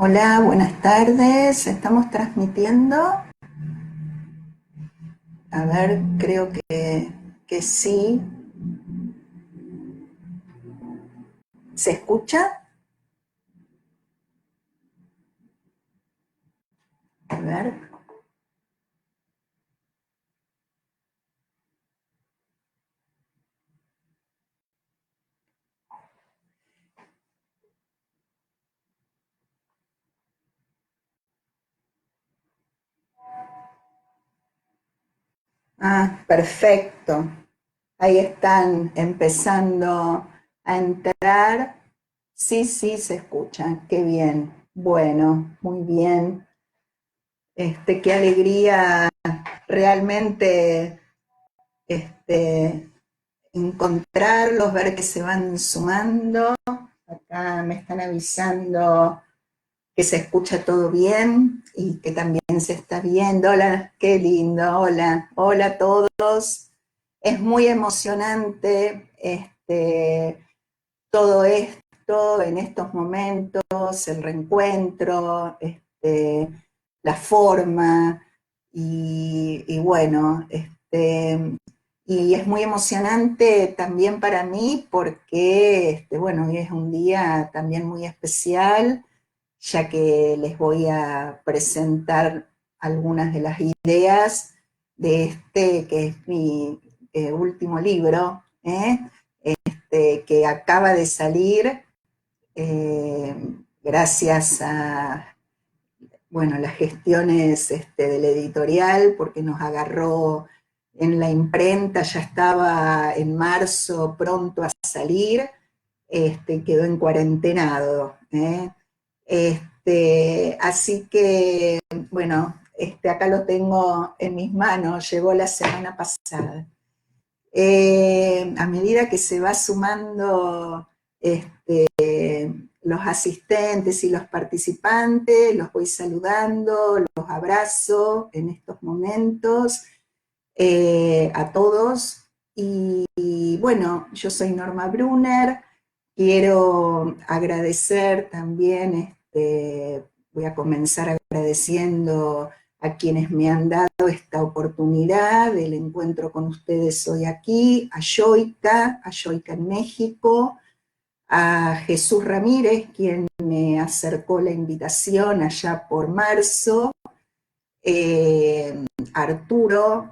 Hola, buenas tardes. Estamos transmitiendo. A ver, creo que sí. ¿Se escucha? A ver. Ah, perfecto. Ahí están empezando a entrar. Sí, sí, se escucha. Qué bien. Bueno, muy bien. Qué alegría realmente este, encontrarlos, ver que se van sumando. Acá me están avisando que se escucha todo bien y que también se está viendo. Hola, qué lindo, hola, hola a todos. Es muy emocionante todo esto en estos momentos, el reencuentro, la forma y bueno, y es muy emocionante también para mí porque, bueno, hoy es un día también muy especial ya que les voy a presentar algunas de las ideas de que es mi último libro, que acaba de salir eh, gracias a bueno, las gestiones del editorial, porque nos agarró en la imprenta, ya estaba en marzo pronto a salir, quedó en cuarentenado. Así que, bueno, acá lo tengo en mis manos, llegó la semana pasada. A medida que se va sumando los asistentes y los participantes, los voy saludando, los abrazo en estos momentos a todos. Y bueno, yo soy Norma Brunner, quiero agradecer también, voy a comenzar agradeciendo a quienes me han dado esta oportunidad del encuentro con ustedes hoy aquí, a Yoica en México, a Jesús Ramírez, quien me acercó la invitación allá por marzo, eh, Arturo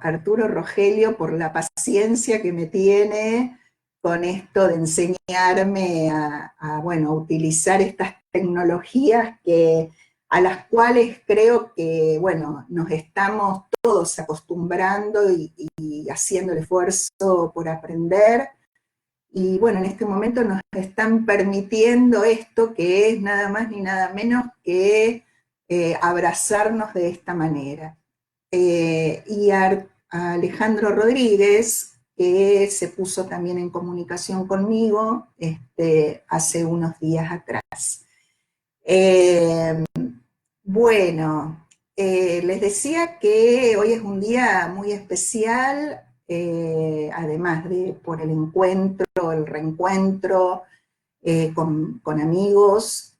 Rogelio, por la paciencia que me tiene con esto de enseñarme bueno, a utilizar estas tecnologías a las cuales creo que, bueno, nos estamos todos acostumbrando y haciendo el esfuerzo por aprender. Y bueno, en este momento nos están permitiendo esto que es nada más ni nada menos que abrazarnos de esta manera. A Alejandro Rodríguez, que se puso también en comunicación conmigo hace unos días atrás. Eh, bueno, les decía que hoy es un día muy especial, además de por el encuentro, el reencuentro con amigos,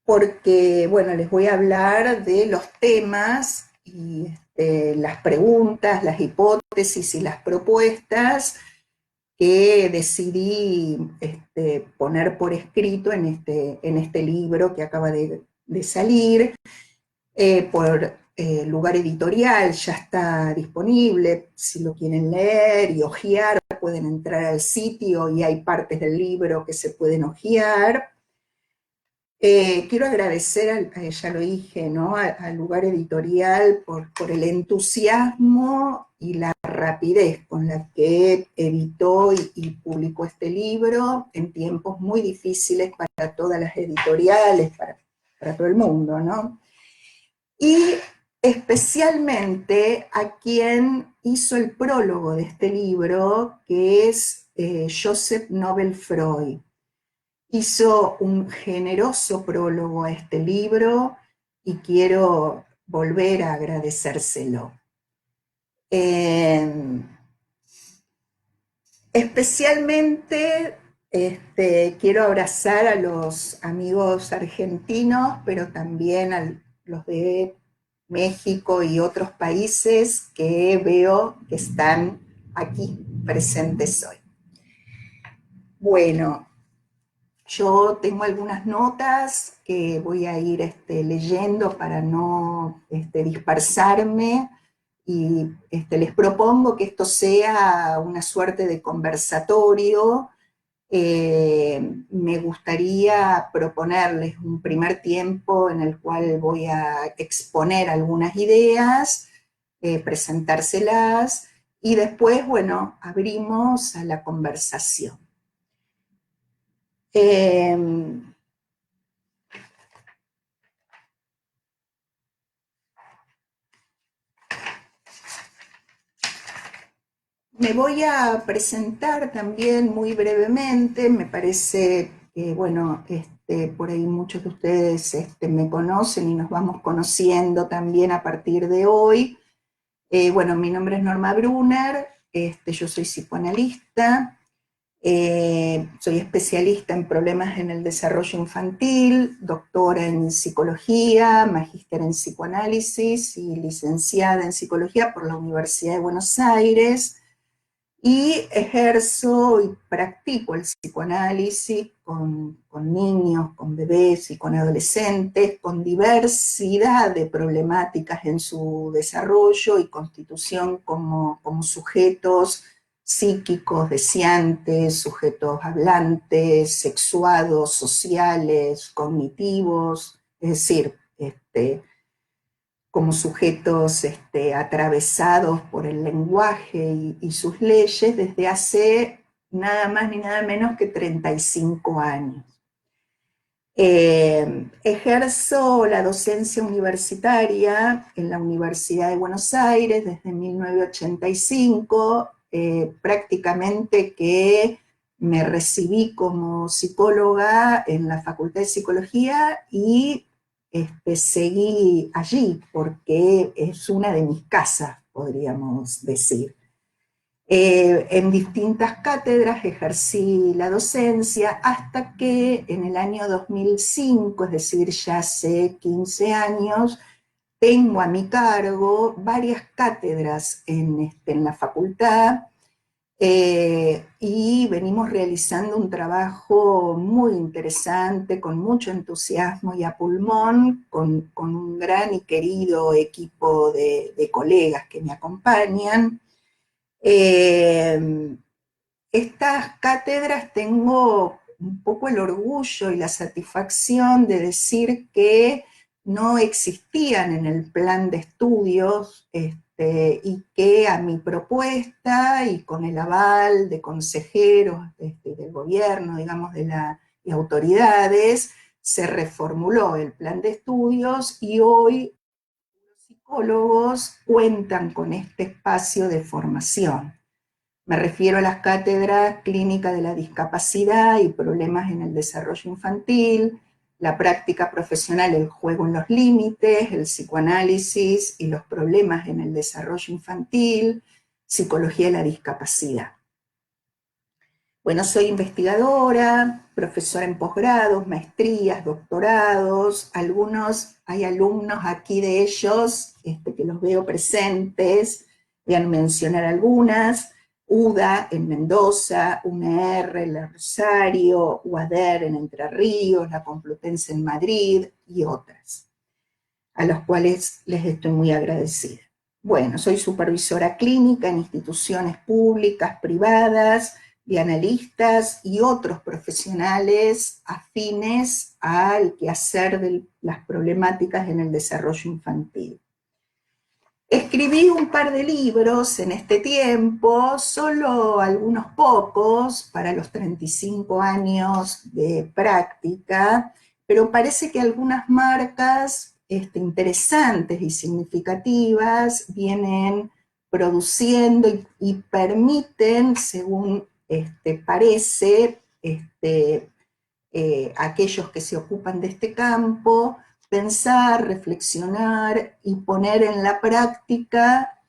porque, bueno, les voy a hablar de los temas y las preguntas, las hipótesis y las propuestas que decidí poner por escrito en este libro que acaba de salir por Lugar Editorial, ya está disponible, si lo quieren leer y hojear, pueden entrar al sitio y hay partes del libro que se pueden hojear. Quiero agradecer, ya lo dije, ¿no? Al Lugar Editorial por el entusiasmo y la rapidez con la que editó y publicó este libro en tiempos muy difíciles para todas las editoriales, para todo el mundo, ¿no? Y especialmente a quien hizo el prólogo de este libro, que es Joseph Nobel Freud. Hizo un generoso prólogo a este libro y quiero volver a agradecérselo. Eh, Especialmente Quiero abrazar a los amigos argentinos, pero también a los de México y otros países que veo que están aquí presentes hoy. Bueno, yo tengo algunas notas que voy a ir leyendo para no dispersarme y les propongo que esto sea una suerte de conversatorio. Me gustaría proponerles un primer tiempo en el cual voy a exponer algunas ideas, presentárselas y después, bueno, abrimos a la conversación. Eh, Me voy a presentar también muy brevemente. Me parece que, bueno, por ahí muchos de ustedes me conocen y nos vamos conociendo también a partir de hoy. Bueno, mi nombre es Norma Brunner, yo soy psicoanalista, soy especialista en problemas en el desarrollo infantil, doctora en psicología, magíster en psicoanálisis y licenciada en psicología por la Universidad de Buenos Aires. Y ejerzo y practico el psicoanálisis con niños, con bebés y con adolescentes, con diversidad de problemáticas en su desarrollo y constitución como sujetos psíquicos, deseantes, sujetos hablantes, sexuados, sociales, cognitivos, es decir, como sujetos atravesados por el lenguaje y sus leyes desde hace nada más ni nada menos que 35 años. Ejerzo la docencia universitaria en la Universidad de Buenos Aires desde 1985, prácticamente que me recibí como psicóloga en la Facultad de Psicología y seguí allí porque es una de mis casas, podríamos decir. En distintas cátedras ejercí la docencia hasta que en el año 2005, es decir, ya hace 15 años, tengo a mi cargo varias cátedras en la facultad, y venimos realizando un trabajo muy interesante, con mucho entusiasmo y a pulmón, con un gran y querido equipo de colegas que me acompañan. Eh, Estas cátedras tengo un poco el orgullo y la satisfacción de decir que no existían en el plan de estudios, y que a mi propuesta y con el aval de consejeros del gobierno, digamos, de autoridades, se reformuló el plan de estudios y hoy los psicólogos cuentan con este espacio de formación. Me refiero a las cátedras Clínica de la Discapacidad y Problemas en el Desarrollo Infantil, la práctica profesional, el juego en los límites, el psicoanálisis y los problemas en el desarrollo infantil, psicología de la discapacidad. Bueno, soy investigadora, profesora en posgrados, maestrías, doctorados. Hay alumnos aquí de ellos que los veo presentes, voy a mencionar algunas. UDA en Mendoza, UNR en La Rosario, UADER en Entre Ríos, la Complutense en Madrid y otras, a los cuales les estoy muy agradecida. Bueno, soy supervisora clínica en instituciones públicas, privadas, de analistas y otros profesionales afines al quehacer de las problemáticas en el desarrollo infantil. Escribí un par de libros en este tiempo, solo algunos pocos para los 35 años de práctica, pero parece que algunas marcas interesantes y significativas vienen produciendo y permiten, según parece, aquellos que se ocupan de este campo, pensar, reflexionar y poner en la práctica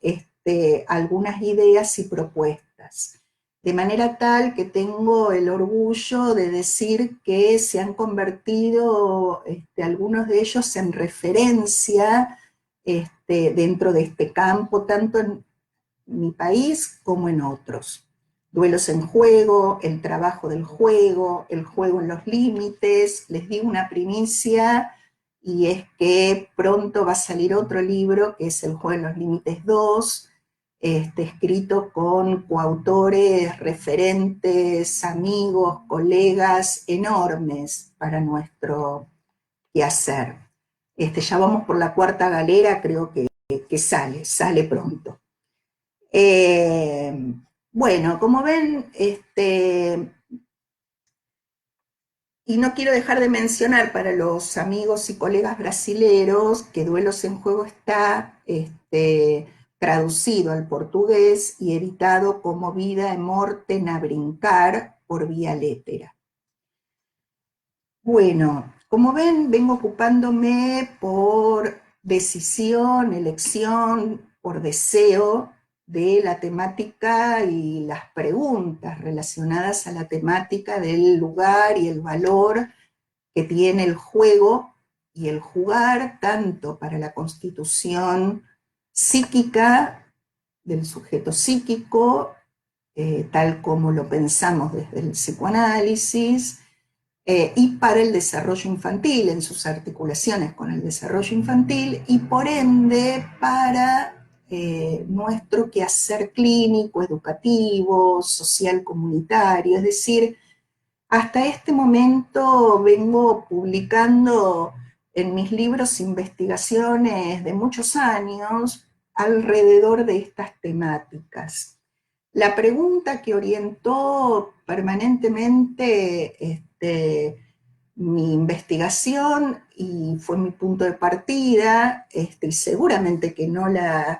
algunas ideas y propuestas. de manera tal que tengo el orgullo de decir que se han convertido algunos de ellos en referencia dentro de este campo, tanto en mi país como en otros. Duelos en juego, el trabajo del juego, el juego en los límites. Les digo una primicia, y es que pronto va a salir otro libro, que es El juego en los límites 2, escrito con coautores, referentes, amigos, colegas enormes para nuestro quehacer. Ya vamos por la cuarta galera, creo que sale pronto. Bueno, como ven, y no quiero dejar de mencionar para los amigos y colegas brasileros que Duelos en Juego está traducido al portugués y editado como Vida e Morte na Brincar por Vía Létera. Bueno, como ven, vengo ocupándome por decisión, elección, por deseo de la temática y las preguntas relacionadas a la temática del lugar y el valor que tiene el juego y el jugar, tanto para la constitución psíquica del sujeto psíquico, tal como lo pensamos desde el psicoanálisis, y para el desarrollo infantil, en sus articulaciones con el desarrollo infantil, y por ende para nuestro quehacer clínico, educativo, social, comunitario. Es decir, hasta este momento vengo publicando en mis libros investigaciones de muchos años alrededor de estas temáticas. La pregunta que orientó permanentemente mi investigación y fue mi punto de partida, y seguramente que no la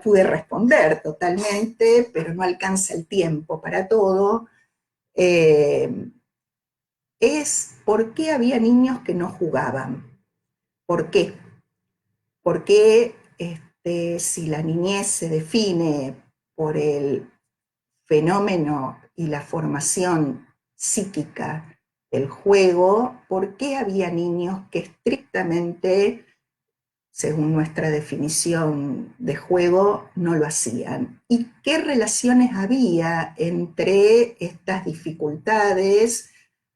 pude responder totalmente, pero no alcanza el tiempo para todo, es por qué había niños que no jugaban. ¿Por qué? Porque si la niñez se define por el fenómeno y la formación psíquica del juego, ¿por qué había niños que estrictamente, según nuestra definición de juego, no lo hacían? ¿Y qué relaciones había entre estas dificultades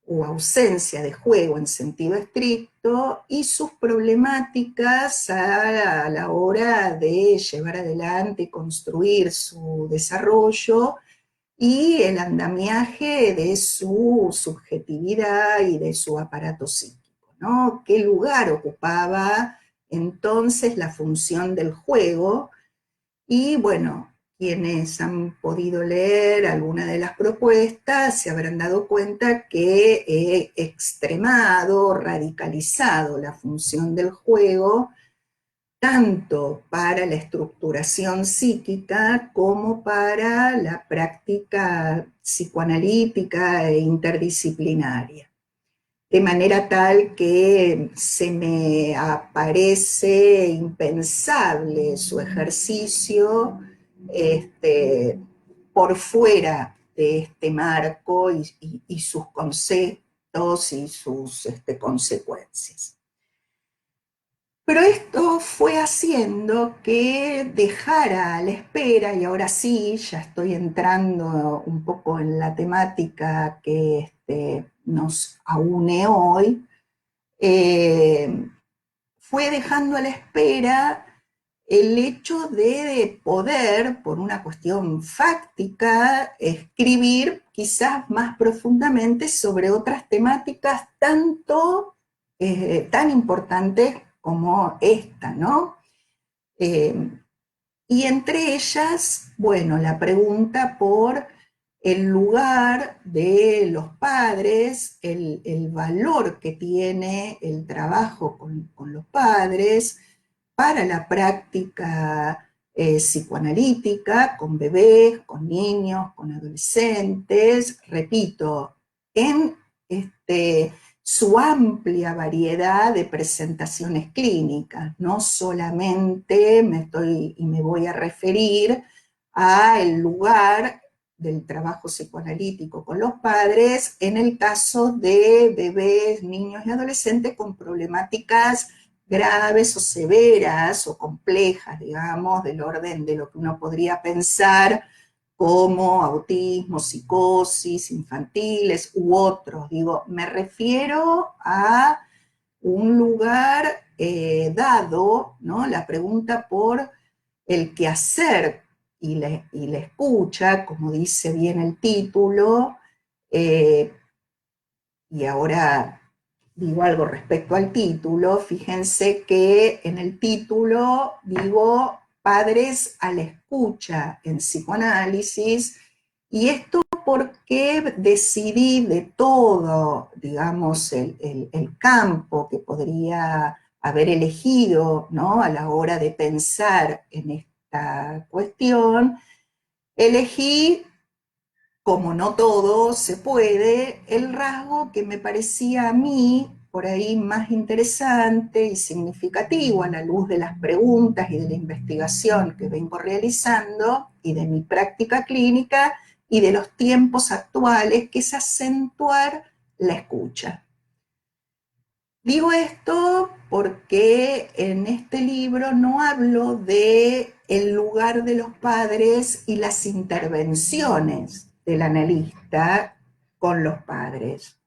o ausencia de juego en sentido estricto y sus problemáticas a la hora de llevar adelante y construir su desarrollo y el andamiaje de su subjetividad y de su aparato psíquico, ¿no? ¿Qué lugar ocupaba entonces la función del juego? Y bueno, quienes han podido leer alguna de las propuestas se habrán dado cuenta que he extremado, radicalizado la función del juego, tanto para la estructuración psíquica como para la práctica psicoanalítica e interdisciplinaria. De manera tal que se me aparece impensable su ejercicio por fuera de este marco y sus conceptos y sus consecuencias. Pero esto fue haciendo que dejara a la espera, y ahora sí, ya estoy entrando un poco en la temática que nos aúne hoy, fue dejando a la espera el hecho de poder, por una cuestión fáctica, escribir quizás más profundamente sobre otras temáticas tan importantes como esta, ¿no? Y entre ellas, bueno, la pregunta por el lugar de los padres, el valor que tiene el trabajo con los padres para la práctica psicoanalítica, con bebés, con niños, con adolescentes, repito, en su amplia variedad de presentaciones clínicas. No solamente me voy a referir al lugar del trabajo psicoanalítico con los padres en el caso de bebés, niños y adolescentes con problemáticas graves o severas o complejas, digamos, del orden de lo que uno podría pensar como autismo, psicosis infantiles u otros. Digo, me refiero a un lugar dado, ¿no? La pregunta por el quehacer y la escucha, como dice bien el título, eh, y ahora digo algo respecto al título, fíjense que en el título digo padres a la escucha en psicoanálisis, y esto porque decidí de todo, digamos, el campo que podría haber elegido, ¿no? A la hora de pensar en esta cuestión, elegí, como no todo se puede, el rasgo que me parecía a mí por ahí más interesante y significativo a la luz de las preguntas y de la investigación que vengo realizando y de mi práctica clínica y de los tiempos actuales, que es acentuar la escucha. Digo esto porque en este libro no hablo de el lugar de los padres y las intervenciones del analista con los padres,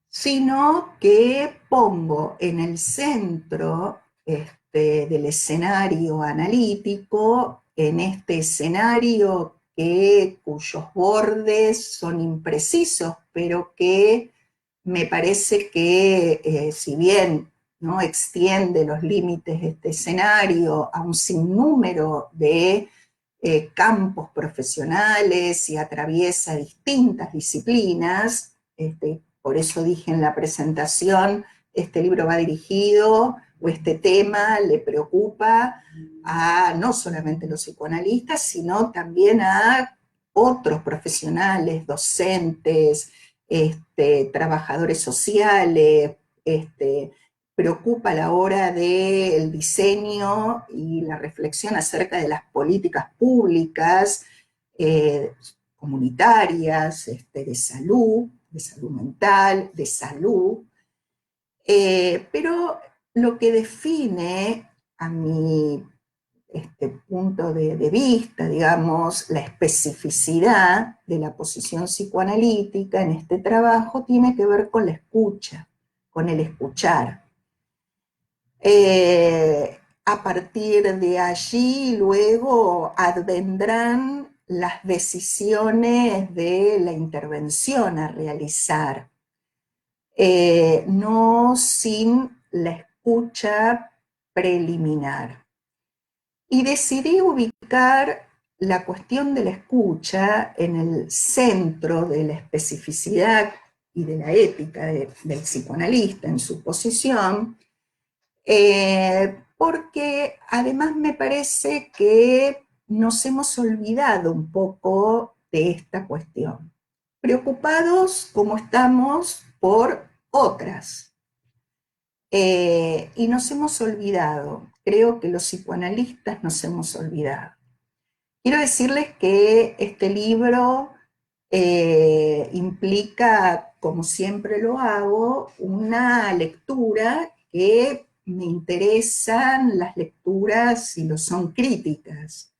sino que pongo en el centro del escenario analítico, en este escenario cuyos bordes son imprecisos, pero que me parece que si bien no extiende los límites de este escenario a un sinnúmero de campos profesionales y atraviesa distintas disciplinas, por eso dije en la presentación, este libro va dirigido, o este tema le preocupa a no solamente los psicoanalistas, sino también a otros profesionales, docentes, trabajadores sociales, preocupa a la hora del diseño y la reflexión acerca de las políticas públicas comunitarias, de salud mental, de salud, pero lo que define a mi punto de vista, digamos, la especificidad de la posición psicoanalítica en este trabajo tiene que ver con la escucha, con el escuchar. A partir de allí luego advendrán las decisiones de la intervención a realizar, no sin la escucha preliminar. Y decidí ubicar la cuestión de la escucha en el centro de la especificidad y de la ética del psicoanalista en su posición, porque además me parece que nos hemos olvidado un poco de esta cuestión, preocupados como estamos por otras, y nos hemos olvidado, creo que los psicoanalistas nos hemos olvidado. Quiero decirles que este libro implica, como siempre lo hago, una lectura que me interesan las lecturas si lo son críticas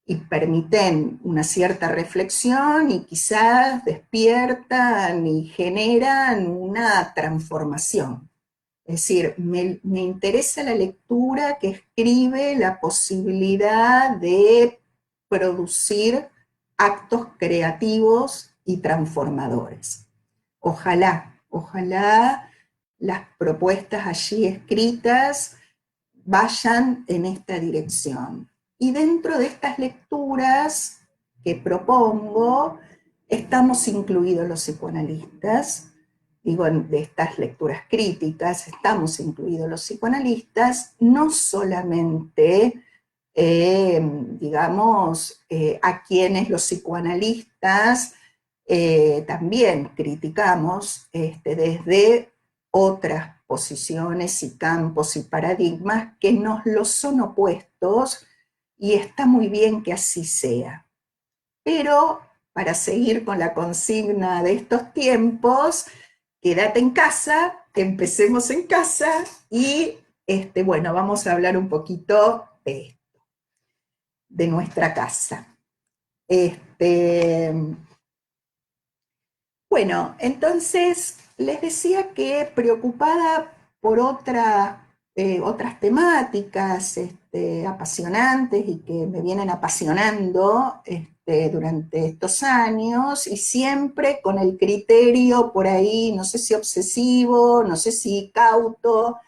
y permiten una cierta reflexión y quizás despiertan y generan una transformación. Es decir, me interesa la lectura que escribe la posibilidad de producir actos creativos y transformadores. Ojalá las propuestas allí escritas vayan en esta dirección. Y dentro de estas lecturas que propongo, estamos incluidos los psicoanalistas, digo, de estas lecturas críticas, estamos incluidos los psicoanalistas, no solamente, digamos, a quienes los psicoanalistas también criticamos desde otras posiciones y campos y paradigmas que nos los son opuestos, y está muy bien que así sea. Pero para seguir con la consigna de estos tiempos, quédate en casa, empecemos en casa y bueno, vamos a hablar un poquito de esto, de nuestra casa. Bueno, entonces les decía que preocupada por otras temáticas apasionantes y que me vienen apasionando durante estos años y siempre con el criterio por ahí, no sé si obsesivo, no sé si cauto,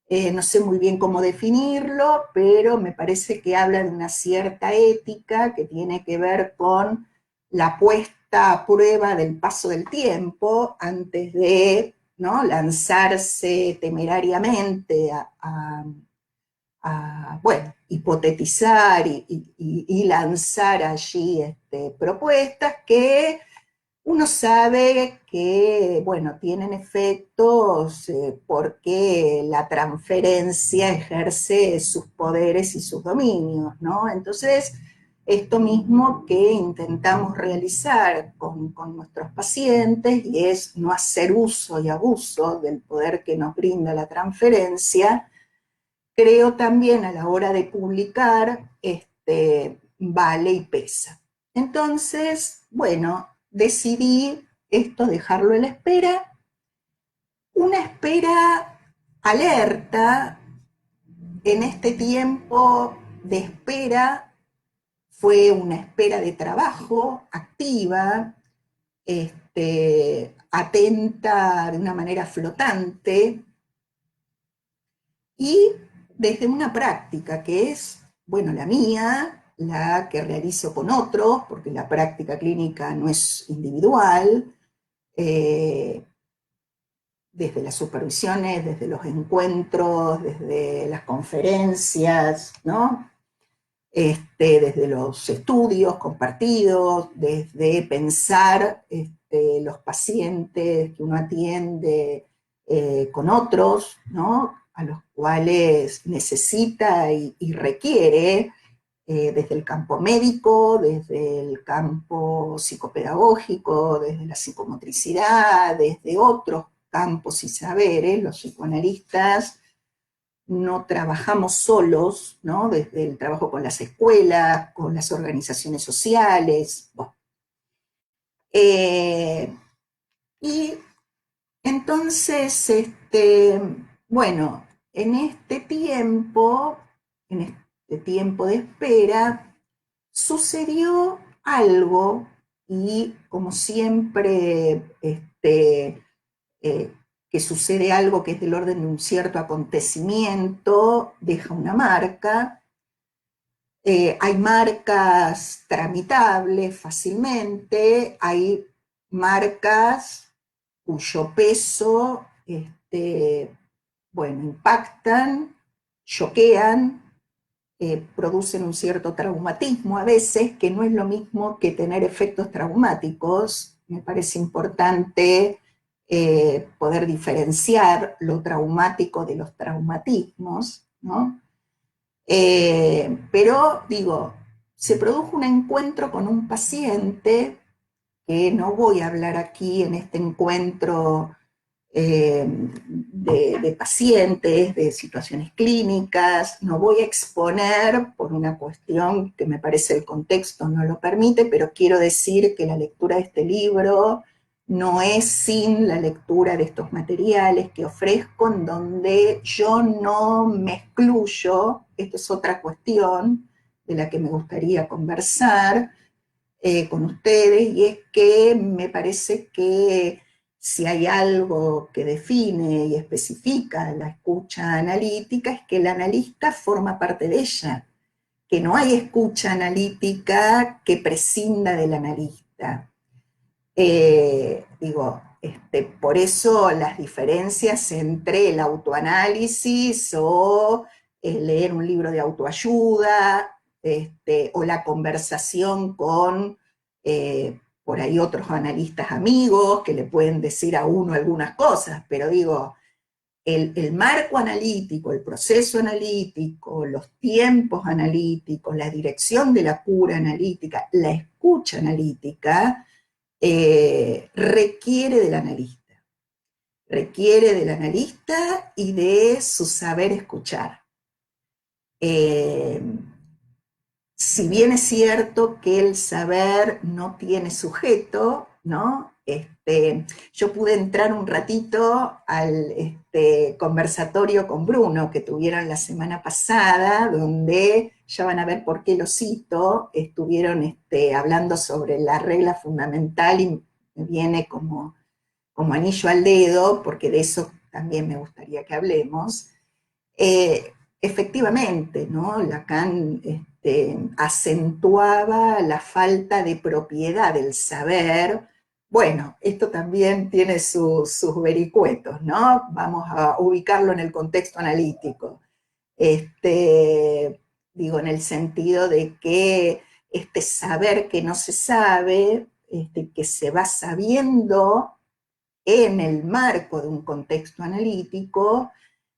no sé muy bien cómo definirlo, pero me parece que habla de una cierta ética que tiene que ver con la puesta a prueba del paso del tiempo antes de, ¿no?, lanzarse temerariamente bueno, hipotetizar y lanzar allí propuestas que uno sabe que, bueno, tienen efectos porque la transferencia ejerce sus poderes y sus dominios, ¿no? Entonces, esto mismo que intentamos realizar con nuestros pacientes, y es no hacer uso y abuso del poder que nos brinda la transferencia, creo también a la hora de publicar, vale y pesa. Entonces, bueno, decidí esto, dejarlo en la espera, una espera alerta en este tiempo de espera, fue una espera de trabajo activa, atenta de una manera flotante, y desde una práctica que es, bueno, la mía, la que realizo con otros, porque la práctica clínica no es individual, eh, desde las supervisiones, desde los encuentros, desde las conferencias, ¿no? Desde los estudios compartidos, desde pensar los pacientes que uno atiende con otros, ¿no?, a los cuales necesita y requiere, desde el campo médico, desde el campo psicopedagógico, desde la psicomotricidad, desde otros campos y saberes. Los psicoanalistas no trabajamos solos, ¿no?, desde el trabajo con las escuelas, con las organizaciones sociales. Bueno. Y entonces, bueno, en este tiempo de espera, sucedió algo y como siempre, que sucede algo que es del orden de un cierto acontecimiento, deja una marca. Hay marcas tramitables fácilmente, hay marcas cuyo peso, bueno, impactan, choquean, producen un cierto traumatismo a veces, que no es lo mismo que tener efectos traumáticos. Me parece importante poder diferenciar lo traumático de los traumatismos, ¿no? Pero digo, se produjo un encuentro con un paciente, que no voy a hablar aquí en este encuentro de pacientes, de situaciones clínicas, no voy a exponer por una cuestión que me parece el contexto no lo permite, pero quiero decir que la lectura de este libro no es sin la lectura de estos materiales que ofrezco, en donde yo no me excluyo. Esto es otra cuestión de la que me gustaría conversar con ustedes, y es que me parece que si hay algo que define y especifica la escucha analítica, es que el analista forma parte de ella, que no hay escucha analítica que prescinda del analista. Por eso las diferencias entre el autoanálisis o leer un libro de autoayuda, o la conversación con por ahí otros analistas amigos que le pueden decir a uno algunas cosas, pero digo, el marco analítico, el proceso analítico, los tiempos analíticos, la dirección de la cura analítica, la escucha analítica, requiere del analista y de su saber escuchar. Si bien es cierto que el saber no tiene sujeto, ¿no? Yo pude entrar un ratito al conversatorio con Bruno que tuvieron la semana pasada, donde ya van a ver por qué lo cito, estuvieron hablando sobre la regla fundamental y me viene como anillo al dedo, porque de eso también me gustaría que hablemos. Efectivamente, ¿no? Lacan acentuaba la falta de propiedad del saber. Bueno, esto también tiene sus vericuetos, ¿no? Vamos a ubicarlo en el contexto analítico. Digo, en el sentido de que este saber que no se sabe, que se va sabiendo en el marco de un contexto analítico,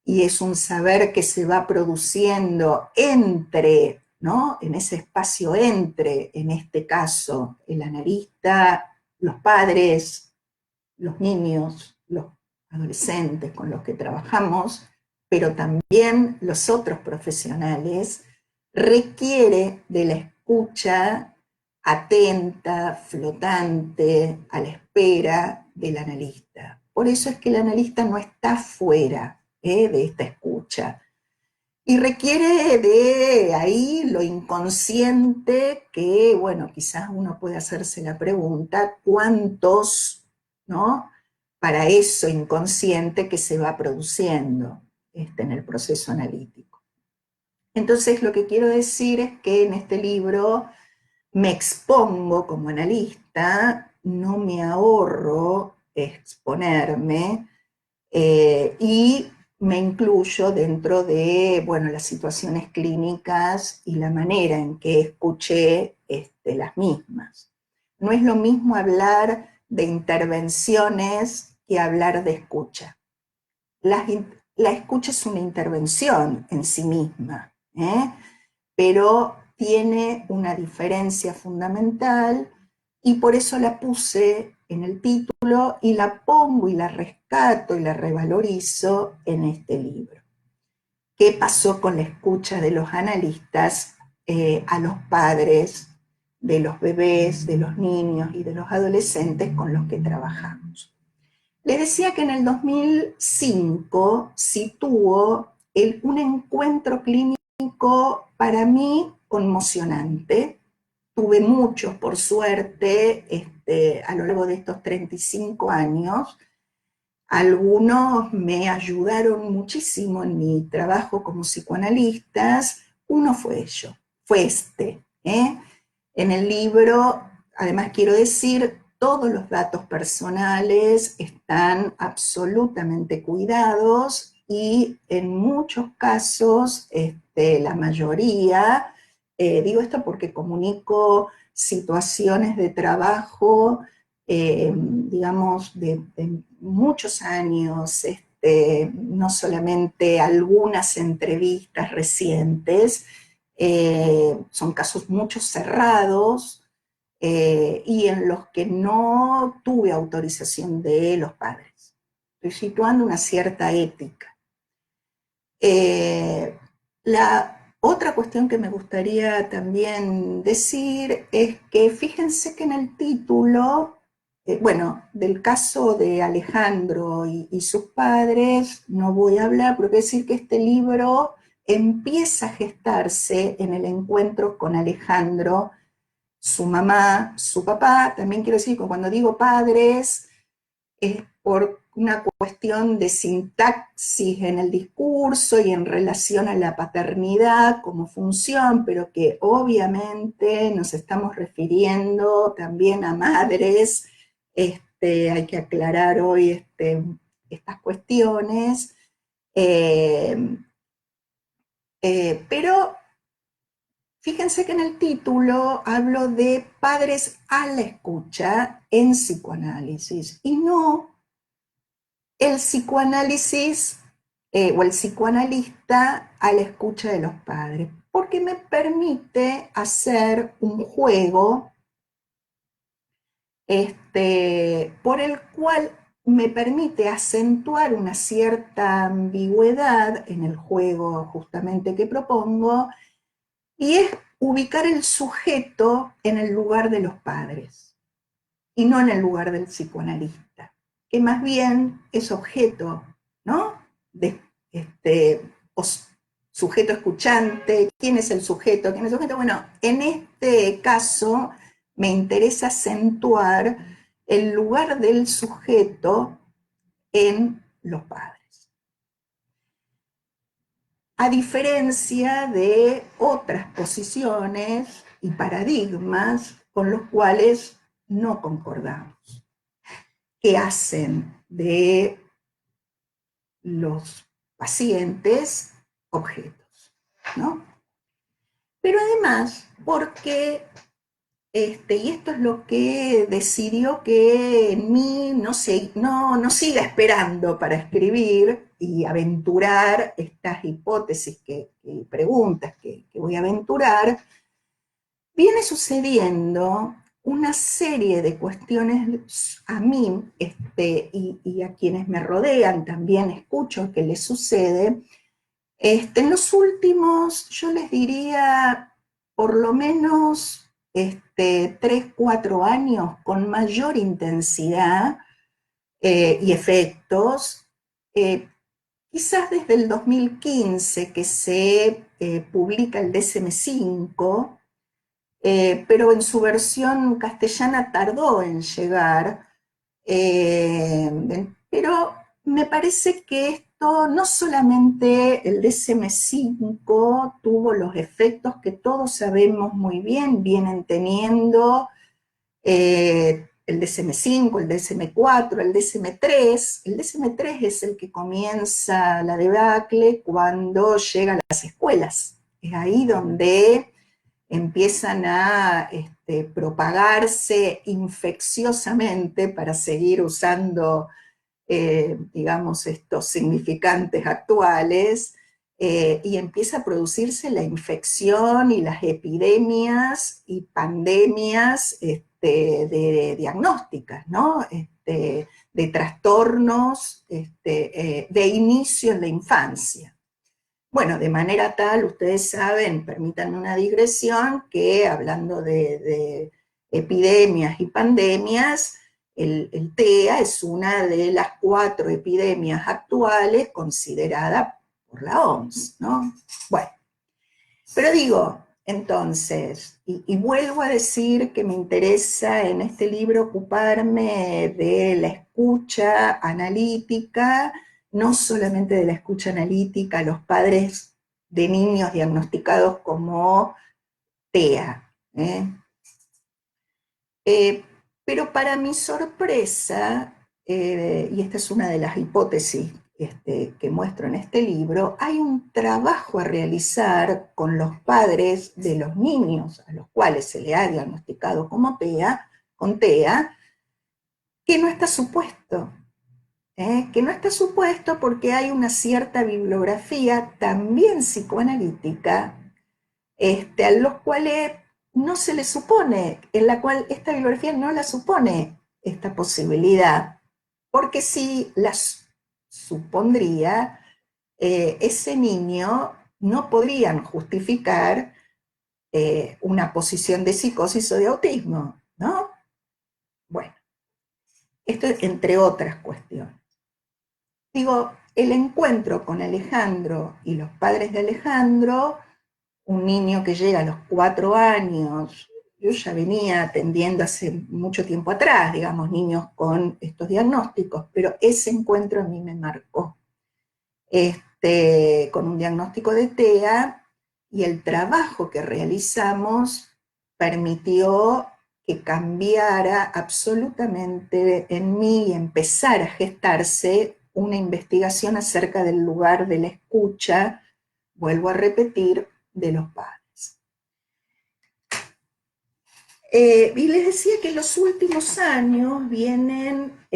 y es un saber que se va produciendo entre, ¿no? En ese espacio entre, en este caso, el analista, los padres, los niños, los adolescentes con los que trabajamos, pero también los otros profesionales, requiere de la escucha atenta, flotante, a la espera del analista. Por eso es que el analista no está fuera de esta escucha. Y requiere de ahí lo inconsciente que, bueno, quizás uno puede hacerse la pregunta, ¿cuántos, no? Para eso inconsciente que se va produciendo en el proceso analítico. Entonces, lo que quiero decir es que en este libro me expongo como analista, no me ahorro exponerme, y me incluyo dentro de, bueno, las situaciones clínicas y la manera en que escuché las mismas. No es lo mismo hablar de intervenciones que hablar de escucha. La escucha es una intervención en sí misma, pero tiene una diferencia fundamental y por eso la puse en el título y la pongo y la rescato y la revalorizo en este libro. ¿Qué pasó con la escucha de los analistas a los padres de los bebés, de los niños y de los adolescentes con los que trabajamos? Les decía que en el 2005 situó un encuentro clínico para mí conmocionante. Tuve muchos, por suerte, a lo largo de estos 35 años. Algunos me ayudaron muchísimo en mi trabajo como psicoanalistas. Uno fue ¿eh? En el libro, además quiero decir, todos los datos personales están absolutamente cuidados y en muchos casos, la mayoría, digo esto porque comunico situaciones de trabajo, digamos, de muchos años, no solamente algunas entrevistas recientes, son casos muchos cerrados, y en los que no tuve autorización de los padres. Estoy situando una cierta ética. La otra cuestión que me gustaría también decir es que fíjense que en el título, bueno, del caso de Alejandro y sus padres no voy a hablar, pero quiero decir que este libro empieza a gestarse en el encuentro con Alejandro, su mamá, su papá. También quiero decir que cuando digo padres es por una cuestión de sintaxis en el discurso y en relación a la paternidad como función, pero que obviamente nos estamos refiriendo también a madres. Hay que aclarar hoy estas cuestiones, pero fíjense que en el título hablo de padres a la escucha en psicoanálisis y no el psicoanálisis o el psicoanalista a la escucha de los padres, porque me permite hacer un juego por el cual me permite acentuar una cierta ambigüedad en el juego justamente que propongo, y es ubicar el sujeto en el lugar de los padres y no en el lugar del psicoanalista, que más bien es objeto, ¿no? De, o sujeto escuchante. ¿Quién es el sujeto? ¿Quién es el sujeto? Bueno, en este caso me interesa acentuar el lugar del sujeto en los padres, a diferencia de otras posiciones y paradigmas con los cuales no concordamos, que hacen de los pacientes objetos, ¿no? Pero además, porque, y esto es lo que decidió que en mí no siga esperando para escribir y aventurar estas hipótesis y preguntas que voy a aventurar, viene sucediendo una serie de cuestiones a mí, y a quienes me rodean también escucho que les sucede, en los últimos, yo les diría, por lo menos 3, 4 años, con mayor intensidad y efectos, eh, quizás desde el 2015 que se publica el DSM-5, pero en su versión castellana tardó en llegar, pero me parece que esto, no solamente el DSM-5 tuvo los efectos que todos sabemos muy bien, vienen teniendo el DSM-5, el DSM-4, el DSM-3. El DSM-3 es el que comienza la debacle cuando llega a las escuelas. Es ahí donde empiezan a propagarse infecciosamente, para seguir usando, digamos, estos significantes actuales, y empieza a producirse la infección y las epidemias y pandemias de diagnósticas, ¿no? De trastornos de inicio en la infancia. Bueno, de manera tal, ustedes saben, permítanme una digresión, que hablando de epidemias y pandemias, el TEA es una de las 4 epidemias actuales considerada por la OMS, ¿no? Bueno, pero digo, entonces, y vuelvo a decir que me interesa en este libro ocuparme de la escucha analítica, no solamente de la escucha analítica a los padres de niños diagnosticados como TEA. Eh, pero para mi sorpresa, y esta es una de las hipótesis que muestro en este libro, hay un trabajo a realizar con los padres de los niños a los cuales se le ha diagnosticado como TEA, con TEA, que no está supuesto. Que no está supuesto porque hay una cierta bibliografía también psicoanalítica, a los cuales no se les supone, en la cual esta bibliografía no la supone esta posibilidad, porque si las supondría, ese niño no podrían justificar una posición de psicosis o de autismo, ¿no? Bueno, esto entre otras cuestiones. Digo, el encuentro con Alejandro y los padres de Alejandro, un niño que llega a los 4 años, yo ya venía atendiendo hace mucho tiempo atrás, digamos, niños con estos diagnósticos, pero ese encuentro a mí me marcó, con un diagnóstico de TEA, y el trabajo que realizamos permitió que cambiara absolutamente en mí y empezara a gestarse una investigación acerca del lugar de la escucha, vuelvo a repetir, de los padres. Y les decía que en los últimos años vienen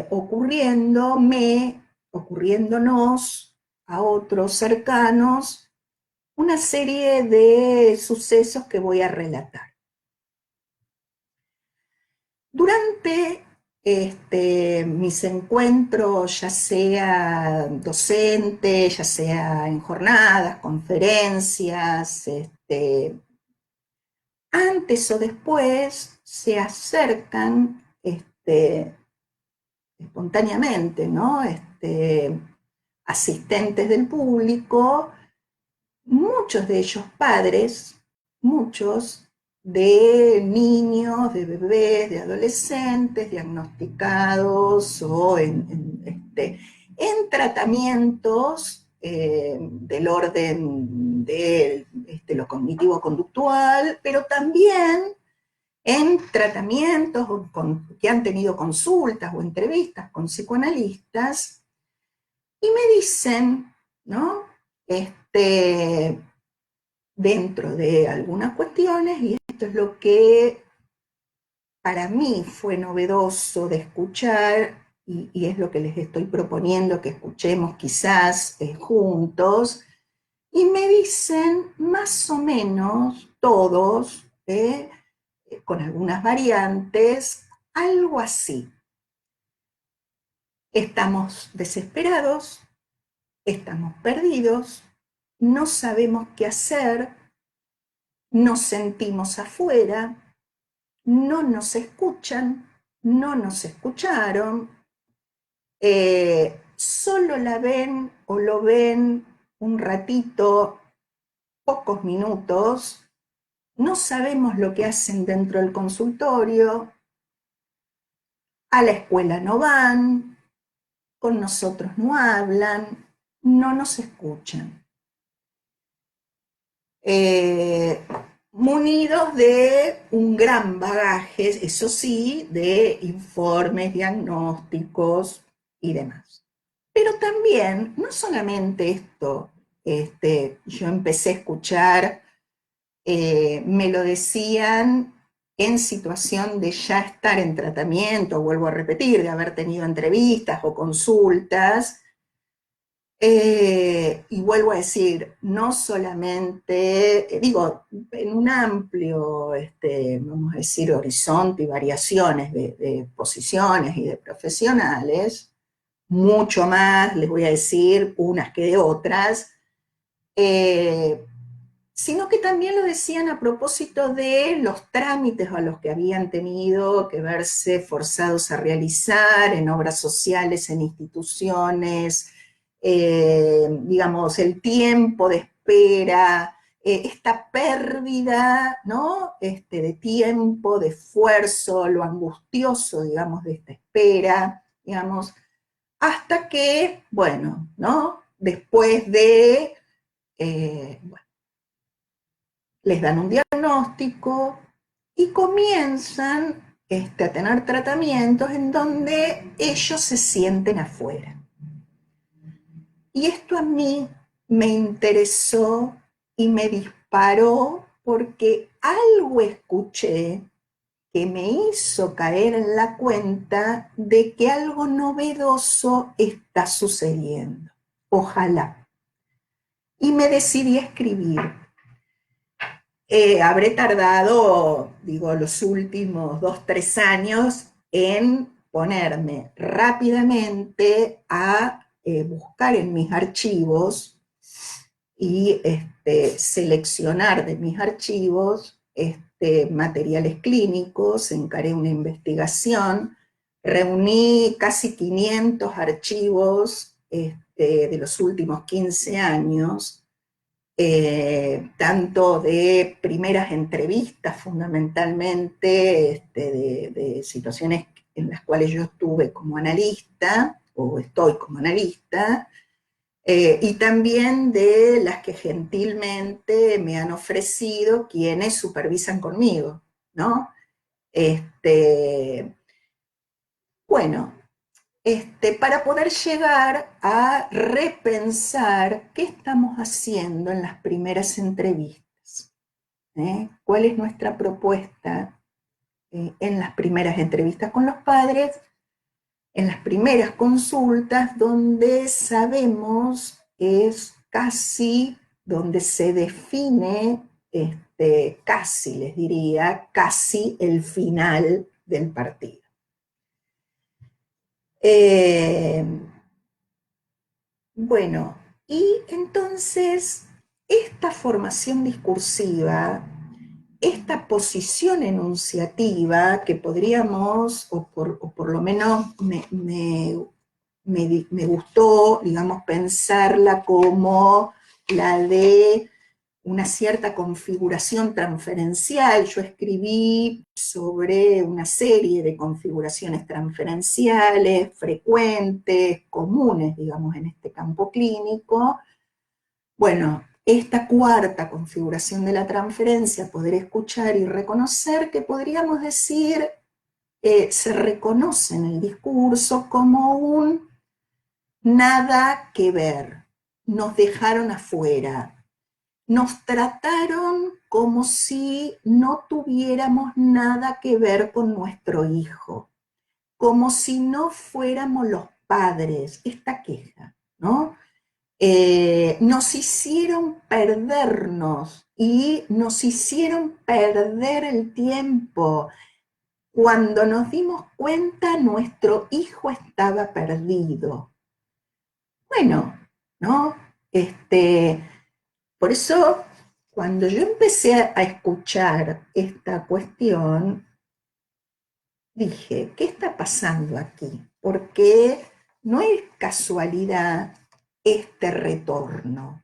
ocurriéndonos a otros cercanos una serie de sucesos que voy a relatar. Durante mis encuentros, ya sea docente, ya sea en jornadas, conferencias, antes o después se acercan espontáneamente, ¿no? Asistentes del público, muchos de ellos padres, muchos de niños, de bebés, de adolescentes diagnosticados o en tratamientos del orden de lo cognitivo-conductual, pero también en tratamientos que han tenido consultas o entrevistas con psicoanalistas, y me dicen, ¿no? Dentro de algunas cuestiones, y esto es lo que para mí fue novedoso de escuchar, y es lo que les estoy proponiendo que escuchemos quizás juntos, y me dicen más o menos todos, con algunas variantes, algo así. Estamos desesperados, estamos perdidos, no sabemos qué hacer, nos sentimos afuera, no nos escuchan, no nos escucharon, solo la ven o lo ven un ratito, pocos minutos, no sabemos lo que hacen dentro del consultorio, a la escuela no van, con nosotros no hablan, no nos escuchan. Munidos de un gran bagaje, eso sí, de informes, diagnósticos y demás. Pero también, no solamente esto, yo empecé a escuchar, me lo decían en situación de ya estar en tratamiento, vuelvo a repetir, de haber tenido entrevistas o consultas, y vuelvo a decir, no solamente, digo, en un amplio, vamos a decir, horizonte y variaciones de posiciones y de profesionales, mucho más, les voy a decir, unas que de otras, eh, sino que también lo decían a propósito de los trámites a los que habían tenido que verse forzados a realizar en obras sociales, en instituciones, digamos, el tiempo de espera, esta pérdida, ¿no? De tiempo, de esfuerzo, lo angustioso, digamos, de esta espera, digamos, hasta que, bueno, ¿no? Después de, bueno, les dan un diagnóstico y comienzan a tener tratamientos en donde ellos se sienten afuera. Y esto a mí me interesó y me disparó porque algo escuché que me hizo caer en la cuenta de que algo novedoso está sucediendo. Ojalá. Y me decidí a escribir. Habré tardado, digo, los últimos 2, 3 años en ponerme rápidamente a buscar en mis archivos y seleccionar de mis archivos materiales clínicos, encaré una investigación, reuní casi 500 archivos de los últimos 15 años, tanto de primeras entrevistas fundamentalmente, de situaciones en las cuales yo estuve como analista, o estoy como analista, y también de las que gentilmente me han ofrecido quienes supervisan conmigo, ¿no? Bueno, para poder llegar a repensar qué estamos haciendo en las primeras entrevistas, cuál es nuestra propuesta en las primeras entrevistas con los padres, en las primeras consultas donde sabemos es casi donde se define, casi les diría, casi el final del partido. Bueno, y entonces esta formación discursiva, esta posición enunciativa que podríamos, o por lo menos me gustó, digamos, pensarla como la de una cierta configuración transferencial. Yo escribí sobre una serie de configuraciones transferenciales frecuentes, comunes, digamos, en este campo clínico. Bueno, esta cuarta configuración de la transferencia, poder escuchar y reconocer, que podríamos decir, se reconoce en el discurso como un nada que ver, nos dejaron afuera, nos trataron como si no tuviéramos nada que ver con nuestro hijo, como si no fuéramos los padres, esta queja, ¿no? Nos hicieron perdernos y nos hicieron perder el tiempo. Cuando nos dimos cuenta, nuestro hijo estaba perdido. Bueno, ¿no? Por eso, cuando yo empecé a escuchar esta cuestión, dije, ¿qué está pasando aquí? Porque no es casualidad este retorno.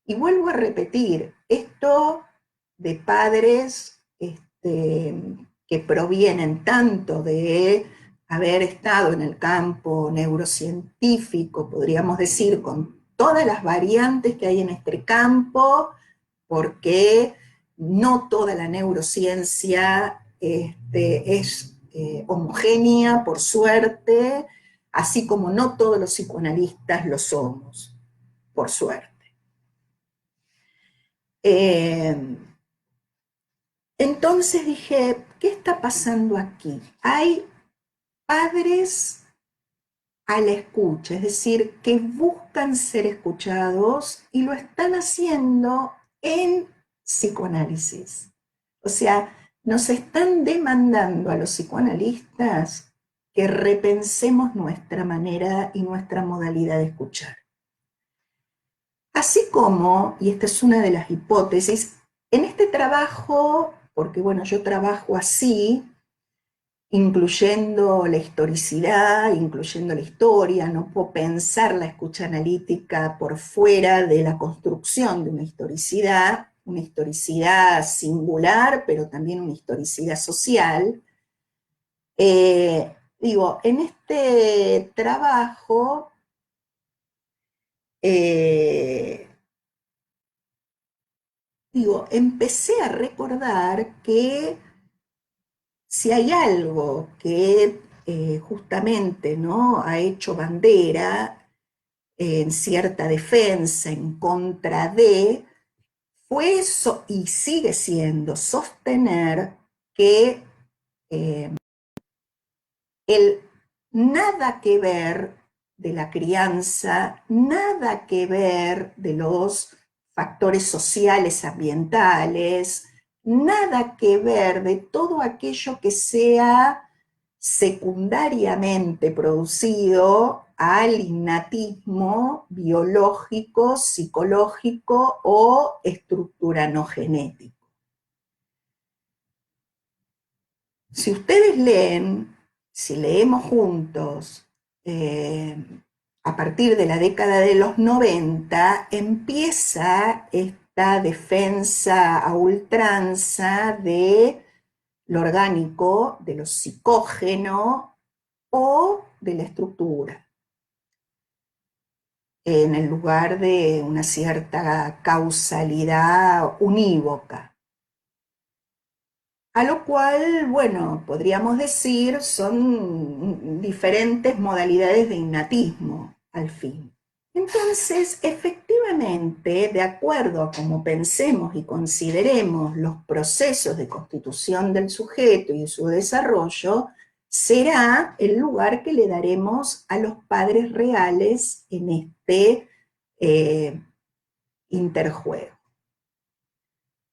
Y vuelvo a repetir, esto de padres que provienen tanto de haber estado en el campo neurocientífico, podríamos decir, con todas las variantes que hay en este campo, porque no toda la neurociencia es homogénea, por suerte, así como no todos los psicoanalistas lo somos, por suerte. Entonces dije, ¿qué está pasando aquí? Hay padres a la escucha, es decir, que buscan ser escuchados y lo están haciendo en psicoanálisis. O sea, nos están demandando a los psicoanalistas que repensemos nuestra manera y nuestra modalidad de escuchar. Así como, y esta es una de las hipótesis, en este trabajo, porque bueno, yo trabajo así, incluyendo la historicidad, incluyendo la historia, no puedo pensar la escucha analítica por fuera de la construcción de una historicidad singular, pero también una historicidad social. Digo, en este trabajo, empecé a recordar que si hay algo que justamente, ¿no?, ha hecho bandera en cierta defensa en contra de, fue eso y sigue siendo sostener que el nada que ver de la crianza, nada que ver de los factores sociales, ambientales, nada que ver de todo aquello que sea secundariamente producido al innatismo biológico, psicológico o estructura no genética. Si ustedes leen, si leemos juntos, a partir de la década de los 90, empieza esta defensa a ultranza de lo orgánico, de lo psicógeno o de la estructura, en el lugar de una cierta causalidad unívoca. A lo cual, bueno, podríamos decir, son diferentes modalidades de innatismo, al fin. Entonces, efectivamente, de acuerdo a cómo pensemos y consideremos los procesos de constitución del sujeto y su desarrollo, será el lugar que le daremos a los padres reales en este eh, interjuego.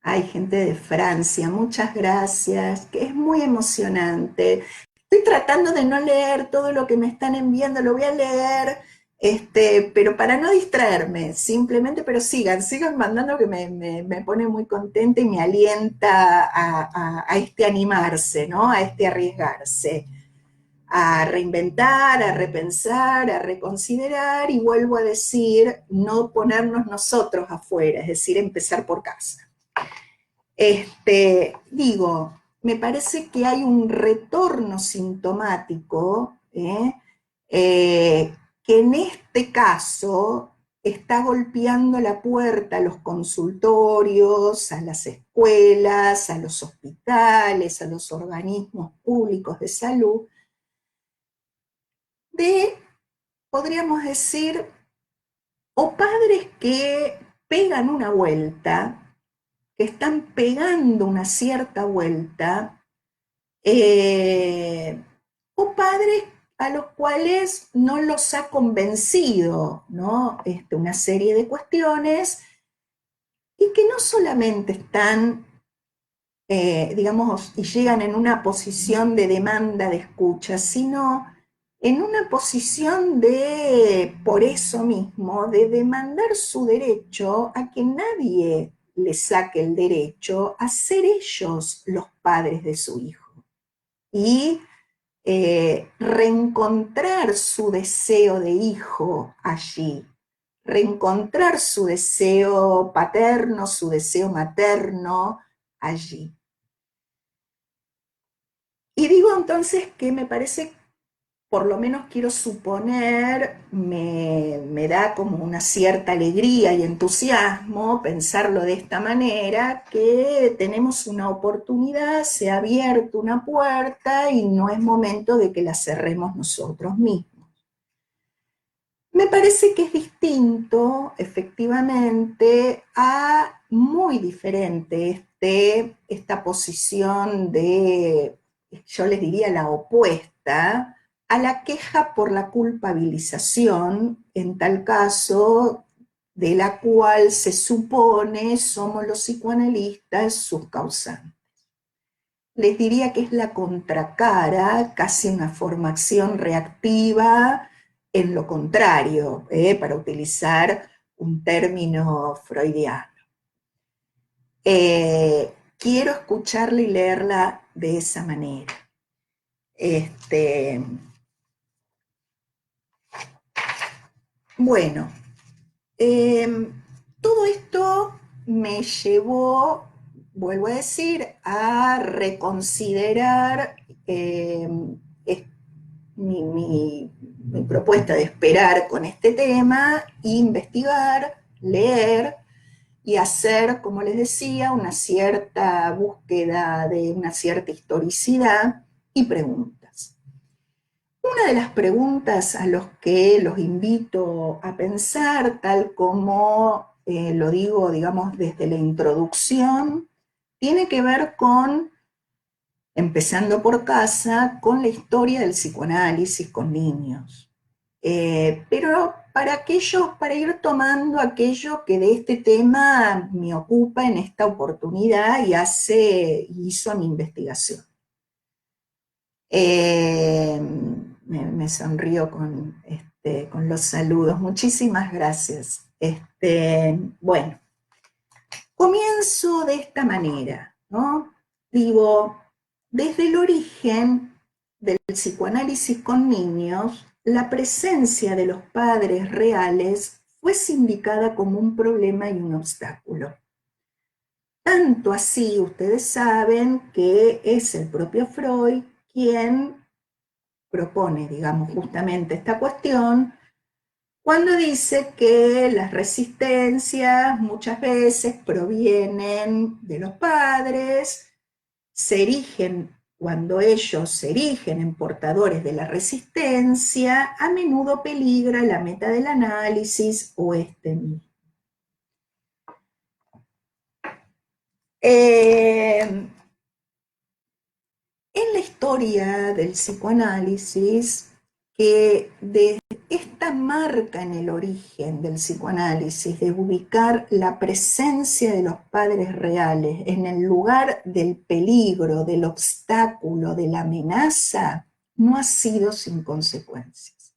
Hay gente de Francia, muchas gracias, que es muy emocionante. Estoy tratando de no leer todo lo que me están enviando, lo voy a leer, pero para no distraerme, simplemente, pero sigan mandando que me pone muy contenta y me alienta a este animarse, ¿no? A este arriesgarse, a reinventar, a repensar, a reconsiderar y vuelvo a decir, no ponernos nosotros afuera, es decir, empezar por casa. Digo, me parece que hay un retorno sintomático, que en este caso está golpeando la puerta a los consultorios, a las escuelas, a los hospitales, a los organismos públicos de salud, de, podríamos decir, o padres que pegan una vuelta, que están pegando una cierta vuelta, eh, o padres a los cuales no los ha convencido, ¿no? Una serie de cuestiones y que no solamente están, digamos, y llegan en una posición de demanda de escucha, sino en una posición de, por eso mismo, de demandar su derecho a que nadie les saque el derecho a ser ellos los padres de su hijo. Y reencontrar su deseo de hijo allí, reencontrar su deseo paterno, su deseo materno allí. Y digo entonces que me parece, por lo menos quiero suponer, me da como una cierta alegría y entusiasmo pensarlo de esta manera, que tenemos una oportunidad, se ha abierto una puerta y no es momento de que la cerremos nosotros mismos. Me parece que es distinto, efectivamente, a muy diferente esta posición de, yo les diría la opuesta, a la queja por la culpabilización, en tal caso, de la cual se supone somos los psicoanalistas sus causantes. Les diría que es la contracara, casi una formación reactiva en lo contrario, para utilizar un término freudiano. Quiero escucharla y leerla de esa manera. Bueno, todo esto me llevó, vuelvo a decir, a reconsiderar mi propuesta de esperar con este tema, investigar, leer y hacer, como les decía, una cierta búsqueda de una cierta historicidad y preguntas. Una de las preguntas a los que los invito a pensar, tal como lo digo, digamos, desde la introducción, tiene que ver con, empezando por casa, con la historia del psicoanálisis con niños. Pero para ir tomando aquello que de este tema me ocupa en esta oportunidad y hizo mi investigación. Me sonrío con los saludos. Muchísimas gracias. Bueno, comienzo de esta manera, ¿no? Digo, desde el origen del psicoanálisis con niños, la presencia de los padres reales fue sindicada como un problema y un obstáculo. Tanto así, ustedes saben que es el propio Freud quien propone, digamos, justamente esta cuestión, cuando dice que las resistencias muchas veces provienen de los padres, se erigen, cuando ellos se erigen en portadores de la resistencia, a menudo peligra la meta del análisis o mismo. En la historia del psicoanálisis, que de esta marca en el origen del psicoanálisis, de ubicar la presencia de los padres reales en el lugar del peligro, del obstáculo, de la amenaza, no ha sido sin consecuencias.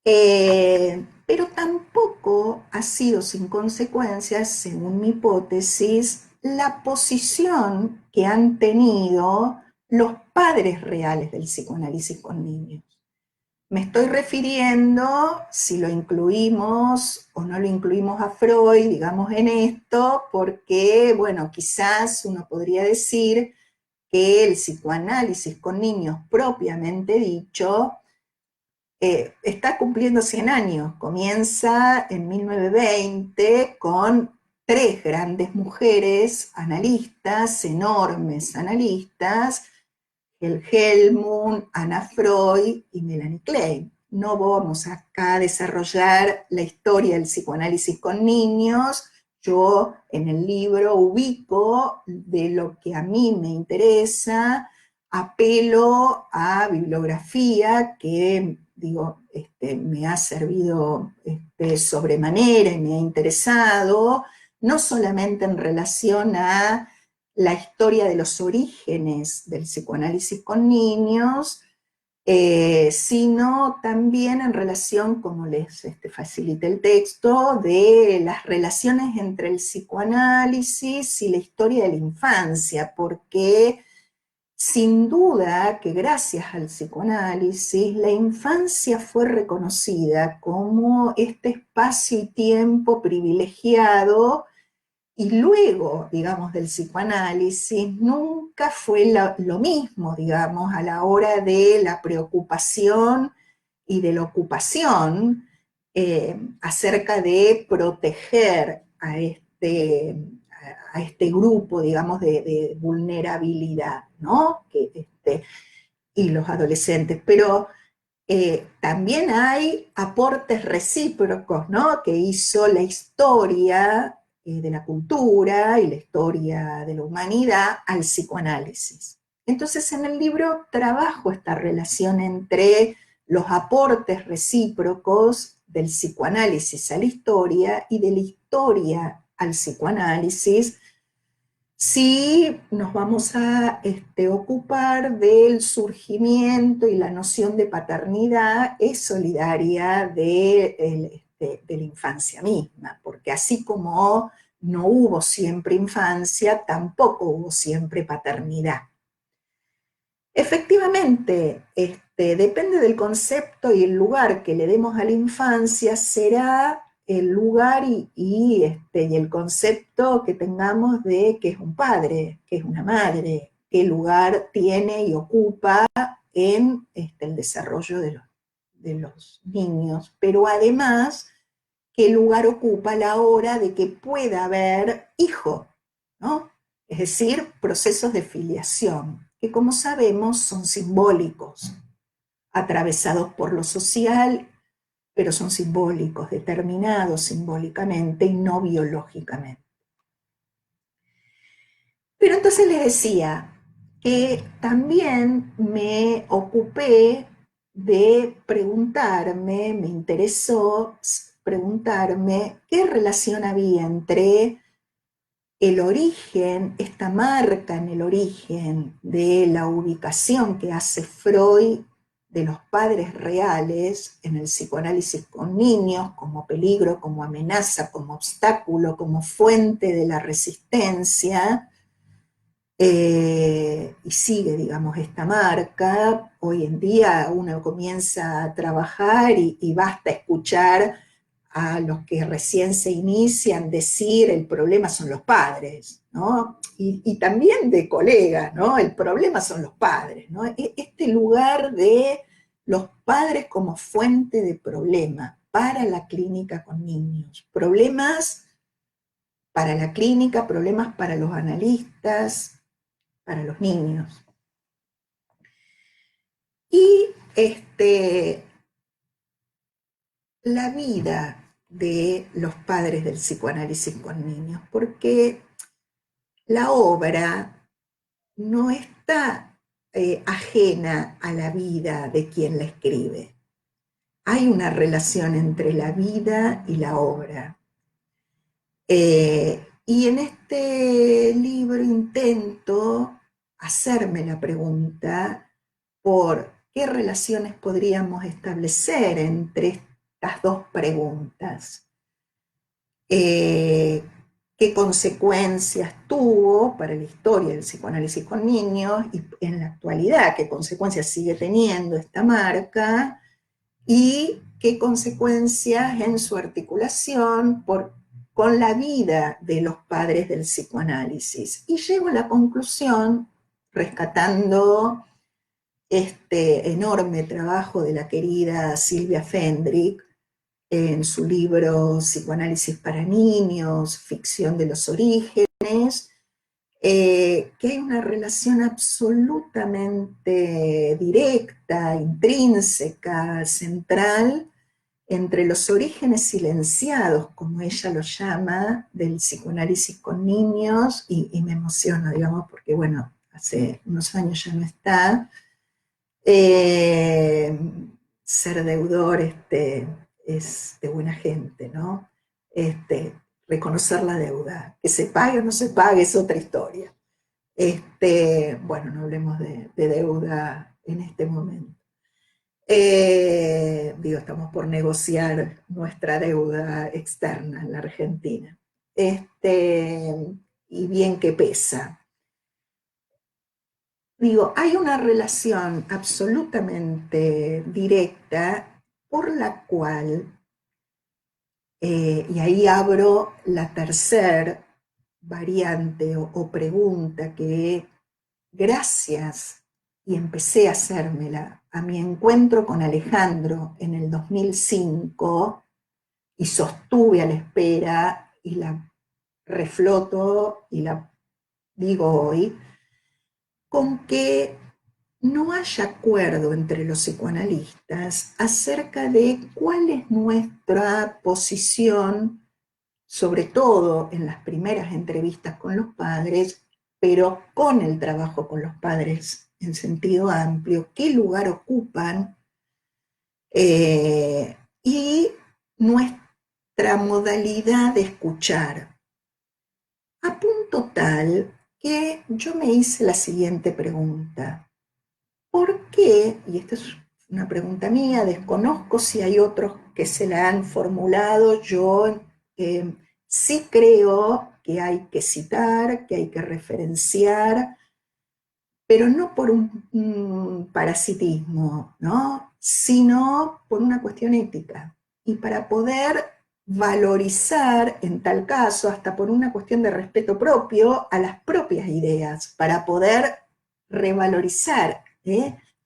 Pero tampoco ha sido sin consecuencias, según mi hipótesis, la posición que han tenido los padres reales del psicoanálisis con niños. Me estoy refiriendo, si lo incluimos o no lo incluimos a Freud, digamos, en esto, porque, bueno, quizás uno podría decir que el psicoanálisis con niños propiamente dicho está cumpliendo 100 años. Comienza en 1920 con 3 grandes mujeres analistas, enormes analistas, Helmut, Anna Freud y Melanie Klein. No vamos acá a desarrollar la historia del psicoanálisis con niños. Yo en el libro ubico de lo que a mí me interesa, apelo a bibliografía que, digo, me ha servido sobremanera y me ha interesado, no solamente en relación a la historia de los orígenes del psicoanálisis con niños, sino también en relación, como les facilita el texto, de las relaciones entre el psicoanálisis y la historia de la infancia, porque sin duda que gracias al psicoanálisis la infancia fue reconocida como este espacio y tiempo privilegiado. Y luego, digamos, del psicoanálisis, nunca fue lo mismo, digamos, a la hora de la preocupación y de la ocupación acerca de proteger a este grupo, digamos, de vulnerabilidad, ¿no? Y los adolescentes. Pero también hay aportes recíprocos, ¿no? Que hizo la historia de la cultura y la historia de la humanidad al psicoanálisis. Entonces en el libro trabajo esta relación entre los aportes recíprocos del psicoanálisis a la historia y de la historia al psicoanálisis, si nos vamos a ocupar del surgimiento y la noción de paternidad es solidaria de la infancia misma, porque así como no hubo siempre infancia, tampoco hubo siempre paternidad. Efectivamente, depende del concepto y el lugar que le demos a la infancia, será el lugar y el concepto que tengamos de qué es un padre, qué es una madre, qué lugar tiene y ocupa en el desarrollo de los niños, pero además qué lugar ocupa a la hora de que pueda haber hijo, ¿no? Es decir, procesos de filiación, que como sabemos son simbólicos, atravesados por lo social, pero son simbólicos, determinados simbólicamente y no biológicamente. Pero entonces les decía que también me ocupé de preguntarme, me interesó preguntarme qué relación había entre el origen, esta marca en el origen de la ubicación que hace Freud de los padres reales en el psicoanálisis con niños, como peligro, como amenaza, como obstáculo, como fuente de la resistencia, y sigue, digamos, esta marca. Hoy en día uno comienza a trabajar y basta escuchar a los que recién se inician decir el problema son los padres, ¿no? Y también de colegas, ¿no? El problema son los padres, ¿no? Este lugar de los padres como fuente de problema para la clínica con niños. Problemas para la clínica, problemas para los analistas, para los niños. Y la vida de los padres del psicoanálisis con niños, porque la obra no está ajena a la vida de quien la escribe. Hay una relación entre la vida y la obra. Y en este libro intento hacerme la pregunta por qué relaciones podríamos establecer entre estas dos preguntas. Qué consecuencias tuvo para la historia del psicoanálisis con niños y en la actualidad, qué consecuencias sigue teniendo esta marca y qué consecuencias en su articulación con la vida de los padres del psicoanálisis. Y llego a la conclusión, rescatando este enorme trabajo de la querida Silvia Fendrick en su libro Psicoanálisis para niños, ficción de los orígenes, que hay una relación absolutamente directa, intrínseca, central, entre los orígenes silenciados, como ella lo llama, del psicoanálisis con niños, y me emociona, digamos, porque bueno, hace unos años ya no está. Ser deudor es de buena gente, ¿no? Reconocer la deuda, que se pague o no se pague es otra historia. Bueno, no hablemos de deuda en este momento. Estamos por negociar nuestra deuda externa en la Argentina. Y bien que pesa. Hay una relación absolutamente directa por la cual, y ahí abro la tercer variante o pregunta que gracias, y empecé a hacérmela, a mi encuentro con Alejandro en el 2005, y sostuve a la espera, y la refloto, y la digo hoy, con que no haya acuerdo entre los psicoanalistas acerca de cuál es nuestra posición, sobre todo en las primeras entrevistas con los padres, pero con el trabajo con los padres en sentido amplio, qué lugar ocupan y nuestra modalidad de escuchar. A punto tal que yo me hice la siguiente pregunta. ¿Por qué? Y esta es una pregunta mía, desconozco si hay otros que se la han formulado, yo sí creo que hay que citar, que hay que referenciar, pero no por un parasitismo, ¿no? Sino por una cuestión ética. Y para poder valorizar, en tal caso, hasta por una cuestión de respeto propio a las propias ideas, para poder revalorizar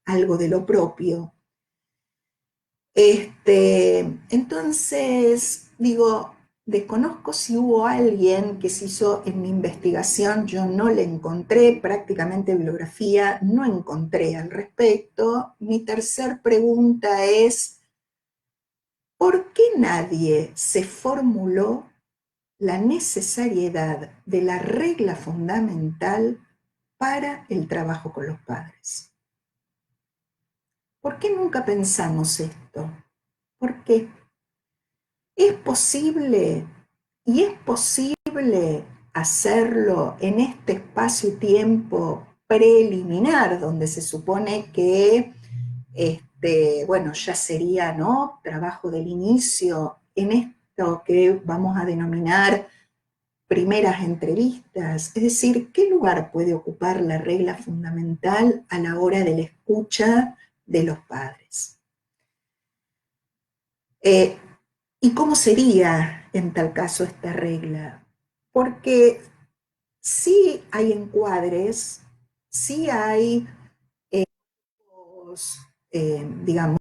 algo de lo propio. Entonces, desconozco si hubo alguien que se hizo en mi investigación, yo no le encontré, prácticamente bibliografía, no encontré al respecto. Mi tercer pregunta es, ¿por qué nadie se formuló la necesariedad de la regla fundamental para el trabajo con los padres? ¿Por qué nunca pensamos esto? ¿Por qué? ¿Es posible y es posible hacerlo en este espacio y tiempo preliminar, donde se supone que, bueno, ya sería, ¿no?, trabajo del inicio, en esto que vamos a denominar primeras entrevistas? Es decir, ¿qué lugar puede ocupar la regla fundamental a la hora de la escucha de los padres? ¿Y cómo sería en tal caso esta regla? Porque sí hay encuadres, sí hay, digamos,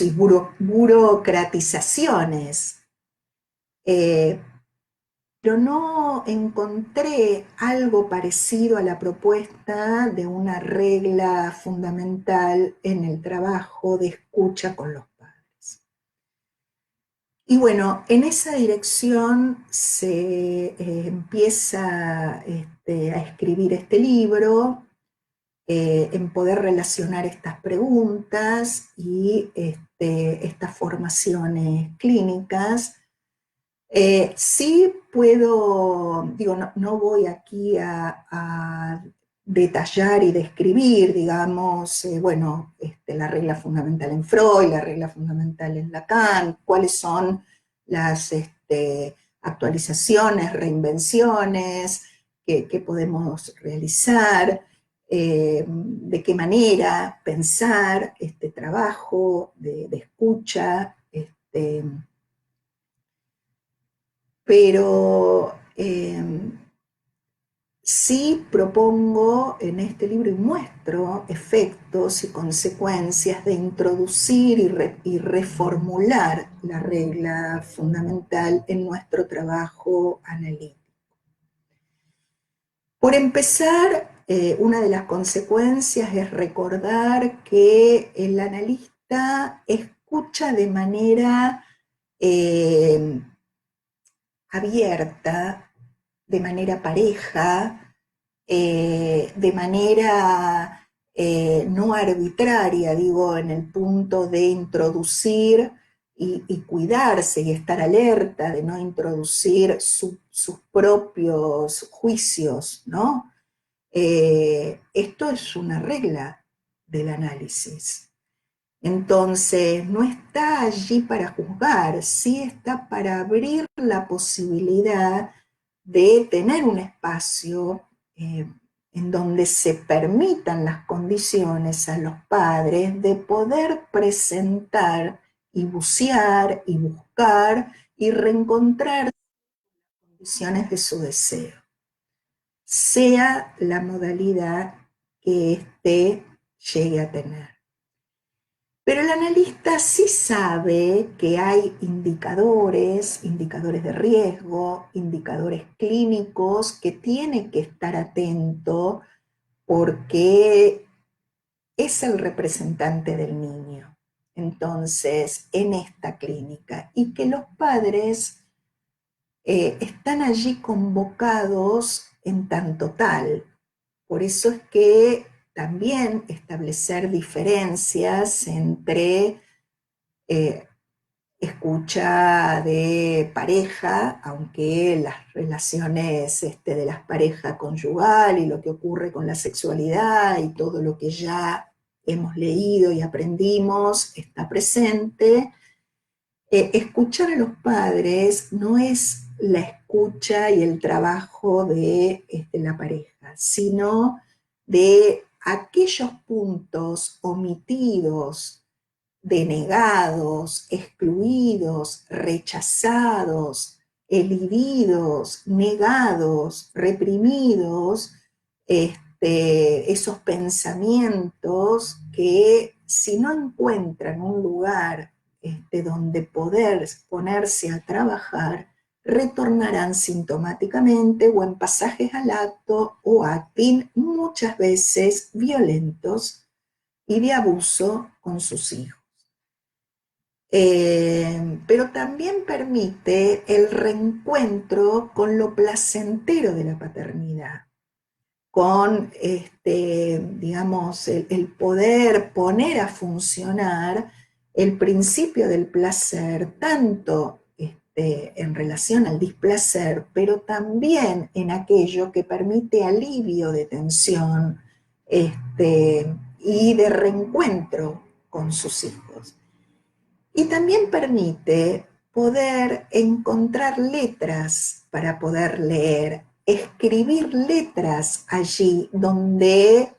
y burocratizaciones, eh, pero no encontré algo parecido a la propuesta de una regla fundamental en el trabajo de escucha con los padres. Y bueno, en esa dirección se empieza a escribir este libro, en poder relacionar estas preguntas y estas formaciones clínicas. Sí puedo, digo, no voy aquí a detallar y describir, digamos, bueno, la regla fundamental en Freud, la regla fundamental en Lacan, cuáles son las actualizaciones, reinvenciones que podemos realizar, de qué manera pensar este trabajo de escucha, pero sí propongo en este libro y muestro efectos y consecuencias de introducir y reformular la regla fundamental en nuestro trabajo analítico. Por empezar, una de las consecuencias es recordar que el analista escucha de manera abierta, de manera pareja, de manera no arbitraria, digo, en el punto de introducir y cuidarse y estar alerta de no introducir sus propios juicios, ¿no? Esto es una regla del análisis. Entonces, no está allí para juzgar, sí está para abrir la posibilidad de tener un espacio en donde se permitan las condiciones a los padres de poder presentar y bucear y buscar y reencontrar las condiciones de su deseo, sea la modalidad que éste llegue a tener. Pero el analista sí sabe que hay indicadores de riesgo, indicadores clínicos que tiene que estar atento porque es el representante del niño. Entonces, en esta clínica, y que los padres están allí convocados en tanto tal. Por eso es que también establecer diferencias entre escucha de pareja, aunque las relaciones de las parejas conyugal y lo que ocurre con la sexualidad y todo lo que ya hemos leído y aprendimos está presente. Escuchar a los padres no es la escucha y el trabajo de la pareja, sino de aquellos puntos omitidos, denegados, excluidos, rechazados, elididos, negados, reprimidos, esos pensamientos que si no encuentran un lugar donde poder ponerse a trabajar, retornarán sintomáticamente o en pasajes al acto o acting, muchas veces violentos y de abuso con sus hijos. Pero también permite el reencuentro con lo placentero de la paternidad, con digamos, el poder poner a funcionar el principio del placer, tanto en relación al displacer, pero también en aquello que permite alivio de tensión y de reencuentro con sus hijos. Y también permite poder encontrar letras para poder leer, escribir letras allí donde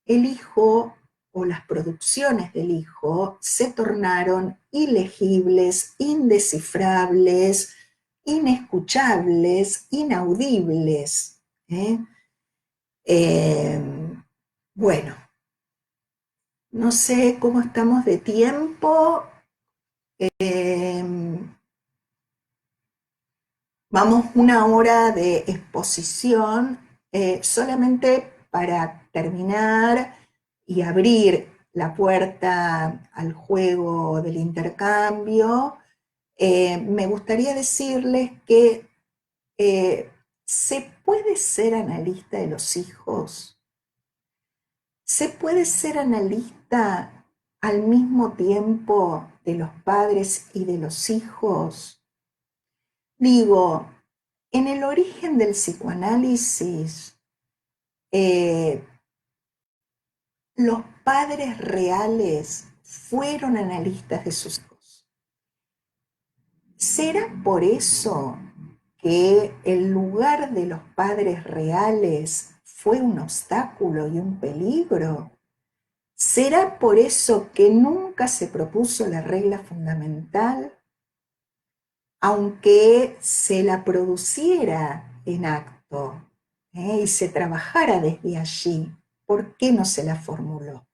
el hijo o las producciones del hijo se tornaron ilegibles, indescifrables, inescuchables, inaudibles. Eh, bueno, no sé cómo estamos de tiempo. Vamos una hora de exposición, solamente para terminar y abrir la puerta al juego del intercambio. Me gustaría decirles que se puede ser analista de los hijos. ¿Se puede ser analista al mismo tiempo de los padres y de los hijos? Digo, en el origen del psicoanálisis, eh, los padres reales fueron analistas de sus hijos. ¿Será por eso que el lugar de los padres reales fue un obstáculo y un peligro? ¿Será por eso que nunca se propuso la regla fundamental, aunque se la produciera en acto, y se trabajara desde allí? ¿Por qué no se la formuló?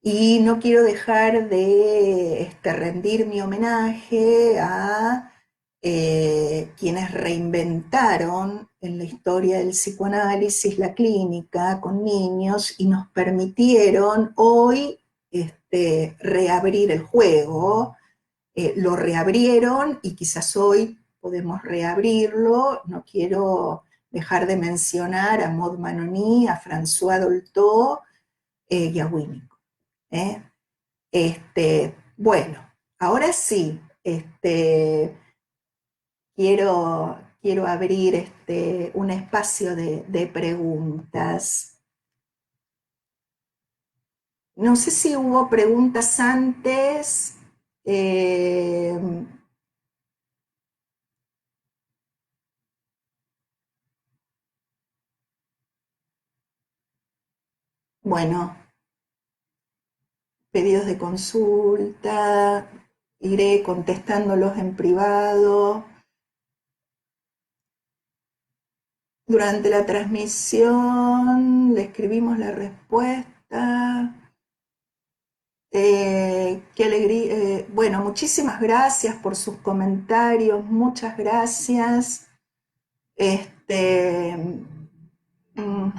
Y no quiero dejar de rendir mi homenaje a quienes reinventaron en la historia del psicoanálisis la clínica con niños y nos permitieron hoy reabrir el juego. Lo reabrieron y quizás hoy podemos reabrirlo. No quiero dejar de mencionar a Maud Manoni, a François Dolto y a Winnicott. ¿eh? Bueno, ahora sí, quiero abrir un espacio de preguntas. No sé si hubo preguntas antes. Eh, bueno, pedidos de consulta, iré contestándolos en privado. Durante la transmisión le escribimos la respuesta. Qué alegría. Bueno, muchísimas gracias por sus comentarios, muchas gracias. Este, mm,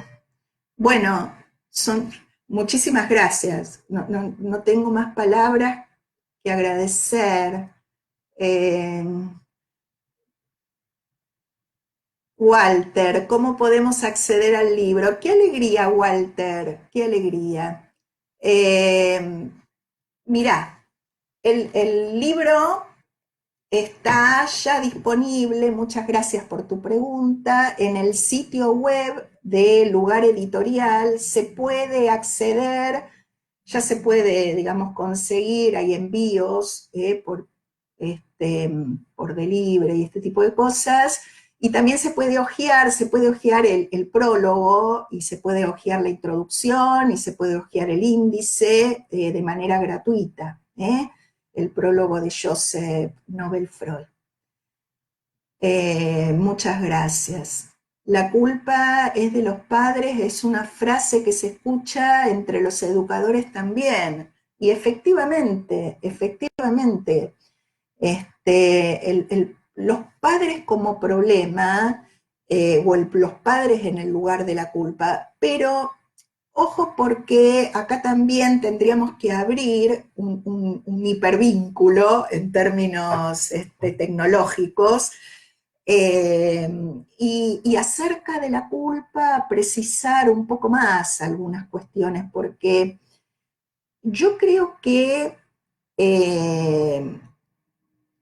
bueno, son muchísimas gracias. No tengo más palabras que agradecer. Eh, Walter, ¿cómo podemos acceder al libro? Qué alegría, Walter, qué alegría. Eh, Mirá, el libro está ya disponible, muchas gracias por tu pregunta, en el sitio web de Lugar Editorial. Se puede acceder, ya se puede, digamos, conseguir, hay envíos por delivery y este tipo de cosas. Y también se puede hojear el prólogo y se puede hojear la introducción y se puede hojear el índice de manera gratuita. El prólogo de Joseph Nobel Freud. Muchas gracias. La culpa es de los padres, es una frase que se escucha entre los educadores también. Y efectivamente, los padres como problema, los padres en el lugar de la culpa, pero ojo porque acá también tendríamos que abrir un hipervínculo en términos tecnológicos, eh, y acerca de la culpa precisar un poco más algunas cuestiones, porque yo creo que eh,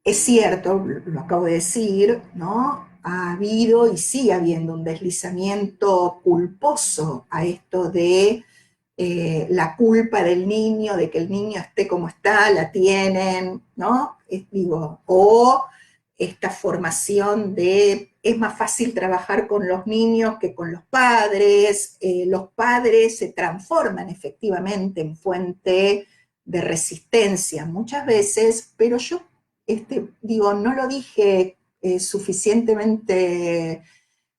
es cierto, lo acabo de decir, ¿no? Ha habido y sigue habiendo un deslizamiento culposo a esto de la culpa del niño, de que el niño esté como está, la tienen, ¿no? Digo, o esta formación de es más fácil trabajar con los niños que con los padres se transforman efectivamente en fuente de resistencia muchas veces, pero yo digo, no lo dije suficientemente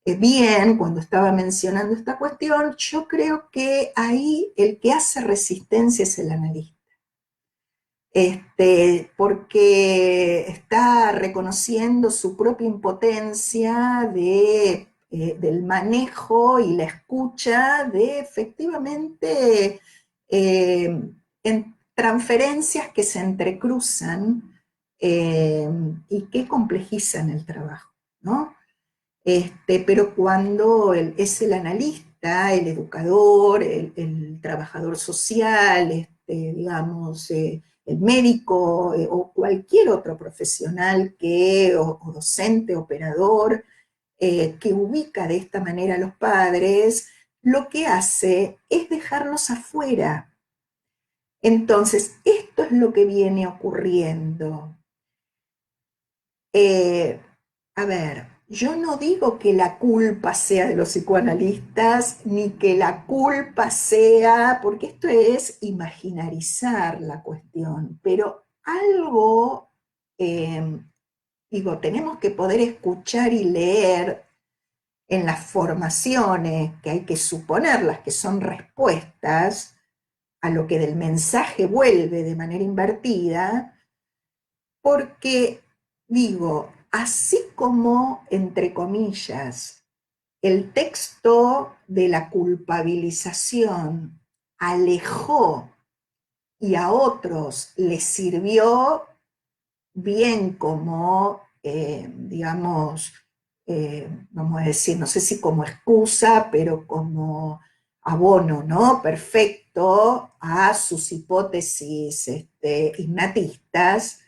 bien cuando estaba mencionando esta cuestión. Yo creo que ahí el que hace resistencia es el analista, porque está reconociendo su propia impotencia del manejo y la escucha de efectivamente en transferencias que se entrecruzan eh, y que complejizan el trabajo, ¿no? Pero cuando es el analista está el educador, el trabajador social, digamos, el médico o cualquier otro profesional o docente, operador, que ubica de esta manera a los padres, lo que hace es dejarlos afuera. Entonces, esto es lo que viene ocurriendo. A ver, yo no digo que la culpa sea de los psicoanalistas, ni que la culpa sea, porque esto es imaginarizar la cuestión, pero algo, eh, digo, tenemos que poder escuchar y leer en las formaciones, que hay que suponerlas que son respuestas a lo que del mensaje vuelve de manera invertida, porque digo, así como, entre comillas, el texto de la culpabilización alejó y a otros les sirvió bien como, digamos, vamos a decir, no sé si como excusa, pero como abono, ¿no? Perfecto a sus hipótesis innatistas,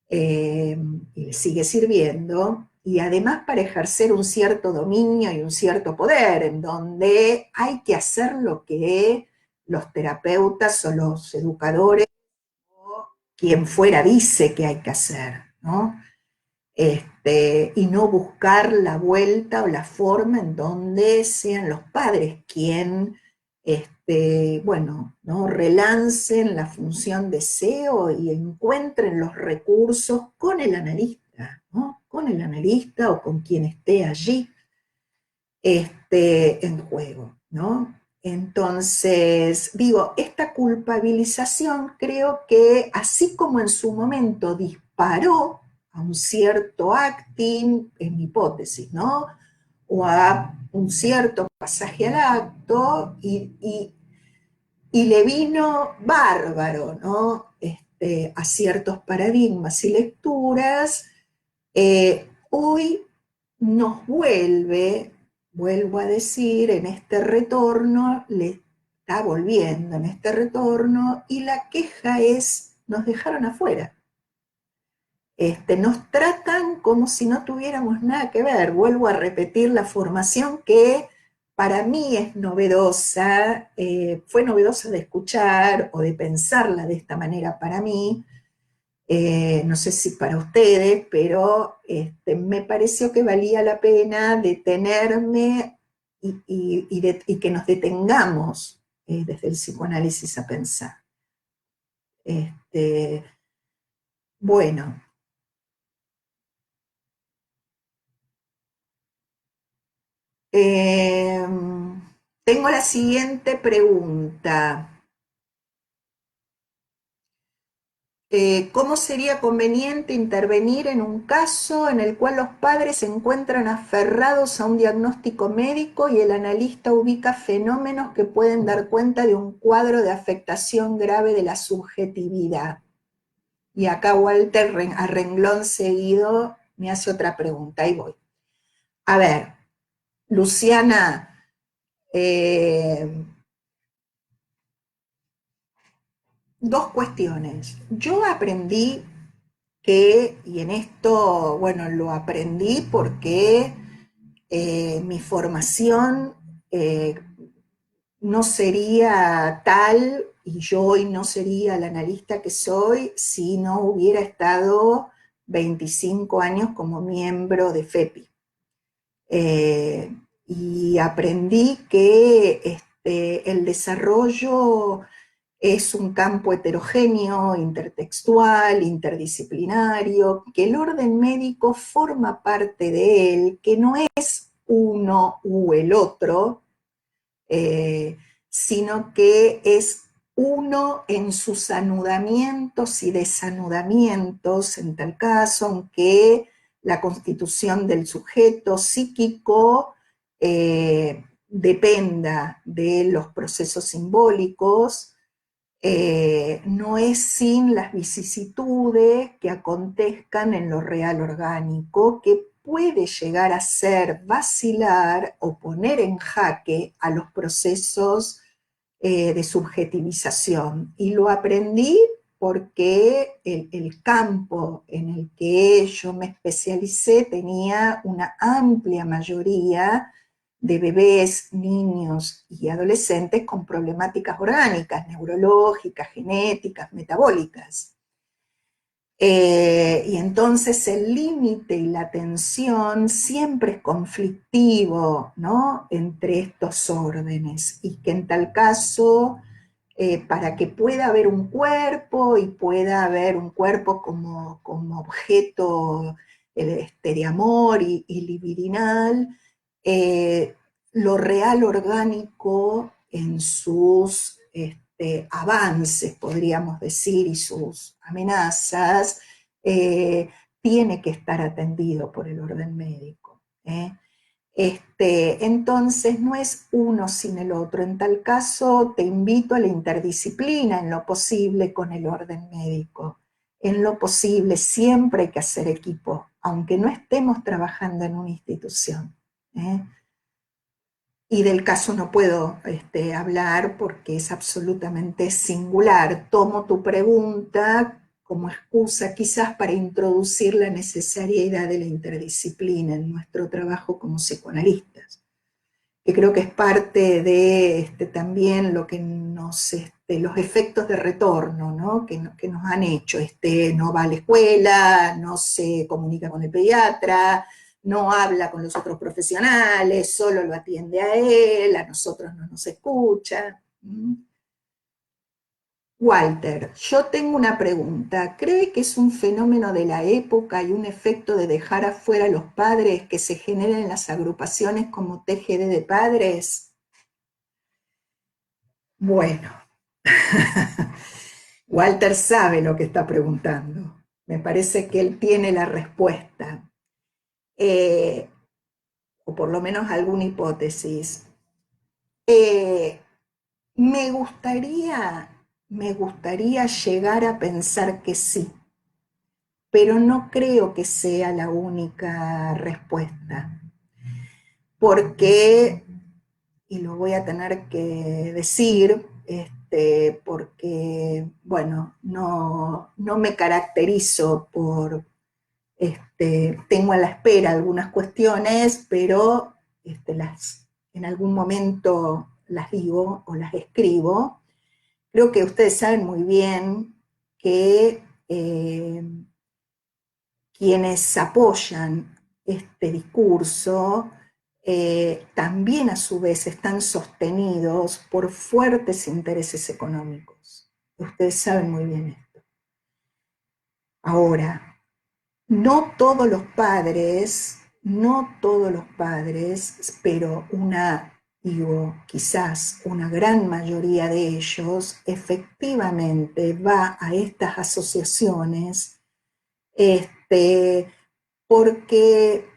y le sigue sirviendo, y además para ejercer un cierto dominio y un cierto poder, en donde hay que hacer lo que los terapeutas o los educadores o quien fuera dice que hay que hacer, ¿no? Y no buscar la vuelta o la forma en donde sean los padres quien, bueno, ¿no? Relancen la función deseo y encuentren los recursos con el analista, ¿no? Con el analista o con quien esté allí en juego, ¿no? Entonces, digo, esta culpabilización creo que así como en su momento disparó a un cierto acting, en mi hipótesis, ¿no? O a un cierto pasaje al acto y le vino bárbaro, ¿no? A ciertos paradigmas y lecturas, hoy nos vuelvo a decir, en este retorno, le está volviendo en este retorno, y la queja es, nos dejaron afuera. Nos tratan como si no tuviéramos nada que ver. Vuelvo a repetir la formación que para mí es novedosa, fue novedosa de escuchar o de pensarla de esta manera para mí, no sé si para ustedes, pero me pareció que valía la pena detenerme y que nos detengamos desde el psicoanálisis a pensar. Bueno, eh, tengo la siguiente pregunta. ¿Cómo sería conveniente intervenir en un caso en el cual los padres se encuentran aferrados a un diagnóstico médico y el analista ubica fenómenos que pueden dar cuenta de un cuadro de afectación grave de la subjetividad? Y acá Walter, a renglón seguido, me hace otra pregunta, ahí voy. A ver, Luciana, dos cuestiones. Yo aprendí y en esto, bueno, lo aprendí porque mi formación no sería tal, y yo hoy no sería la analista que soy, si no hubiera estado 25 años como miembro de FEPI. Y aprendí que el desarrollo es un campo heterogéneo, intertextual, interdisciplinario, que el orden médico forma parte de él, que no es uno u el otro, sino que es uno en sus anudamientos y desanudamientos, en tal caso, aunque la constitución del sujeto psíquico dependa de los procesos simbólicos, no es sin las vicisitudes que acontezcan en lo real orgánico, que puede llegar a ser vacilar o poner en jaque a los procesos de subjetivización. Y lo aprendí porque el campo en el que yo me especialicé tenía una amplia mayoría de bebés, niños y adolescentes con problemáticas orgánicas, neurológicas, genéticas, metabólicas. Y entonces el límite y la tensión siempre es conflictivo, ¿no?, entre estos órdenes, y que en tal caso, para que pueda haber un cuerpo y pueda haber un cuerpo como objeto de amor y libidinal, lo real orgánico en sus avances, podríamos decir, y sus amenazas, tiene que estar atendido por el orden médico. Entonces no es uno sin el otro. En tal caso te invito a la interdisciplina en lo posible con el orden médico. En lo posible siempre hay que hacer equipo, aunque no estemos trabajando en una institución. Y del caso no puedo hablar porque es absolutamente singular. Tomo tu pregunta como excusa quizás para introducir la necesariedad de la interdisciplina en nuestro trabajo como psicoanalistas, que creo que es parte de también lo que los efectos de retorno, ¿no?, que nos han hecho. No va a la escuela, no se comunica con el pediatra, no habla con los otros profesionales, solo lo atiende a él, a nosotros no nos escucha. Walter, yo tengo una pregunta. ¿Cree que es un fenómeno de la época y un efecto de dejar afuera a los padres que se generen en las agrupaciones como TGD de padres? Bueno, Walter sabe lo que está preguntando. Me parece que él tiene la respuesta, o por lo menos alguna hipótesis. Me gustaría llegar a pensar que sí, pero no creo que sea la única respuesta, porque, y lo voy a tener que decir, porque, bueno, no me caracterizo por, tengo a la espera algunas cuestiones, pero en algún momento las digo o las escribo. Creo que ustedes saben muy bien que quienes apoyan este discurso también a su vez están sostenidos por fuertes intereses económicos. Ustedes saben muy bien esto. Ahora, no todos los padres, pero quizás una gran mayoría de ellos efectivamente va a estas asociaciones porque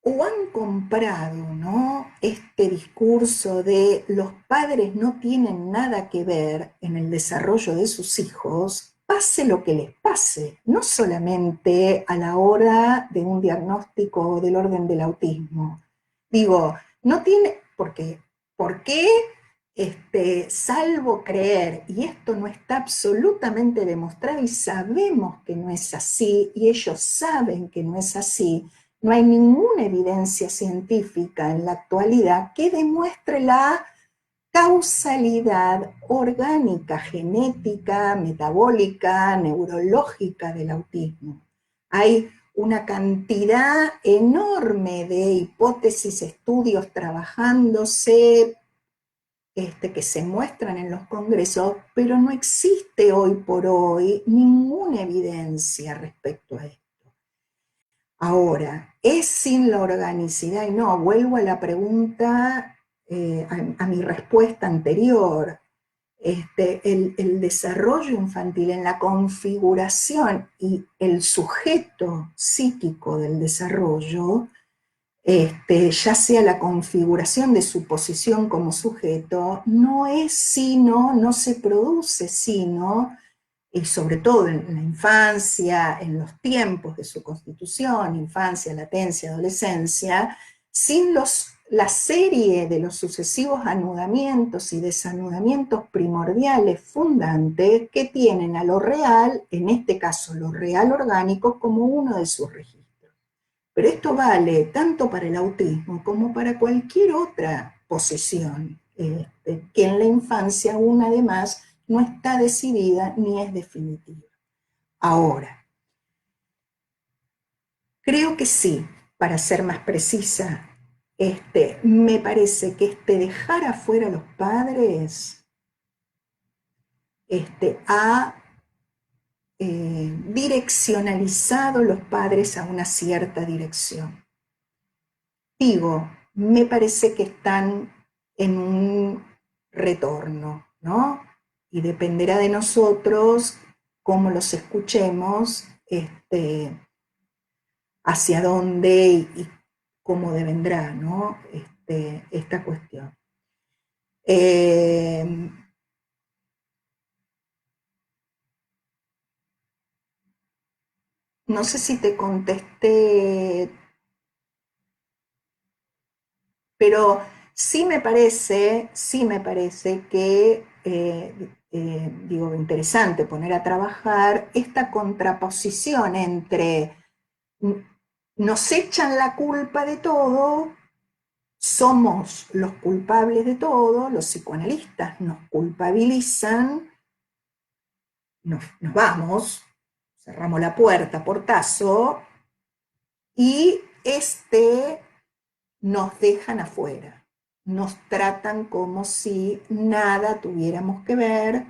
o han comprado, ¿no?, este discurso de los padres no tienen nada que ver en el desarrollo de sus hijos, pase lo que les pase, no solamente a la hora de un diagnóstico del orden del autismo. Digo, no tiene, ¿por qué? Salvo creer, y esto no está absolutamente demostrado y sabemos que no es así, y ellos saben que no es así, no hay ninguna evidencia científica en la actualidad que demuestre la causalidad orgánica, genética, metabólica, neurológica del autismo. Hay una cantidad enorme de hipótesis, estudios trabajándose, que se muestran en los congresos, pero no existe hoy por hoy ninguna evidencia respecto a esto. Ahora, ¿es sin la organicidad? Y no, vuelvo a la pregunta, a mi respuesta anterior. El desarrollo infantil en la configuración y el sujeto psíquico del desarrollo, ya sea la configuración de su posición como sujeto, no se produce sino y sobre todo en la infancia, en los tiempos de su constitución, infancia, latencia, adolescencia, sin la serie de los sucesivos anudamientos y desanudamientos primordiales fundantes que tienen a lo real, en este caso lo real orgánico, como uno de sus registros. Pero esto vale tanto para el autismo como para cualquier otra posesión, que en la infancia aún además no está decidida ni es definitiva. Ahora, creo que sí, para ser más precisa, me parece que dejar afuera a los padres ha direccionalizado los padres a una cierta dirección. Digo, me parece que están en un retorno, ¿no? Y dependerá de nosotros cómo los escuchemos, hacia dónde y cómo devendrá, ¿no? Esta cuestión. No sé si te contesté, pero sí me parece que, digo, interesante poner a trabajar esta contraposición entre nos echan la culpa de todo, somos los culpables de todo, los psicoanalistas nos culpabilizan, nos vamos, cerramos la puerta, portazo, y nos dejan afuera, nos tratan como si nada tuviéramos que ver,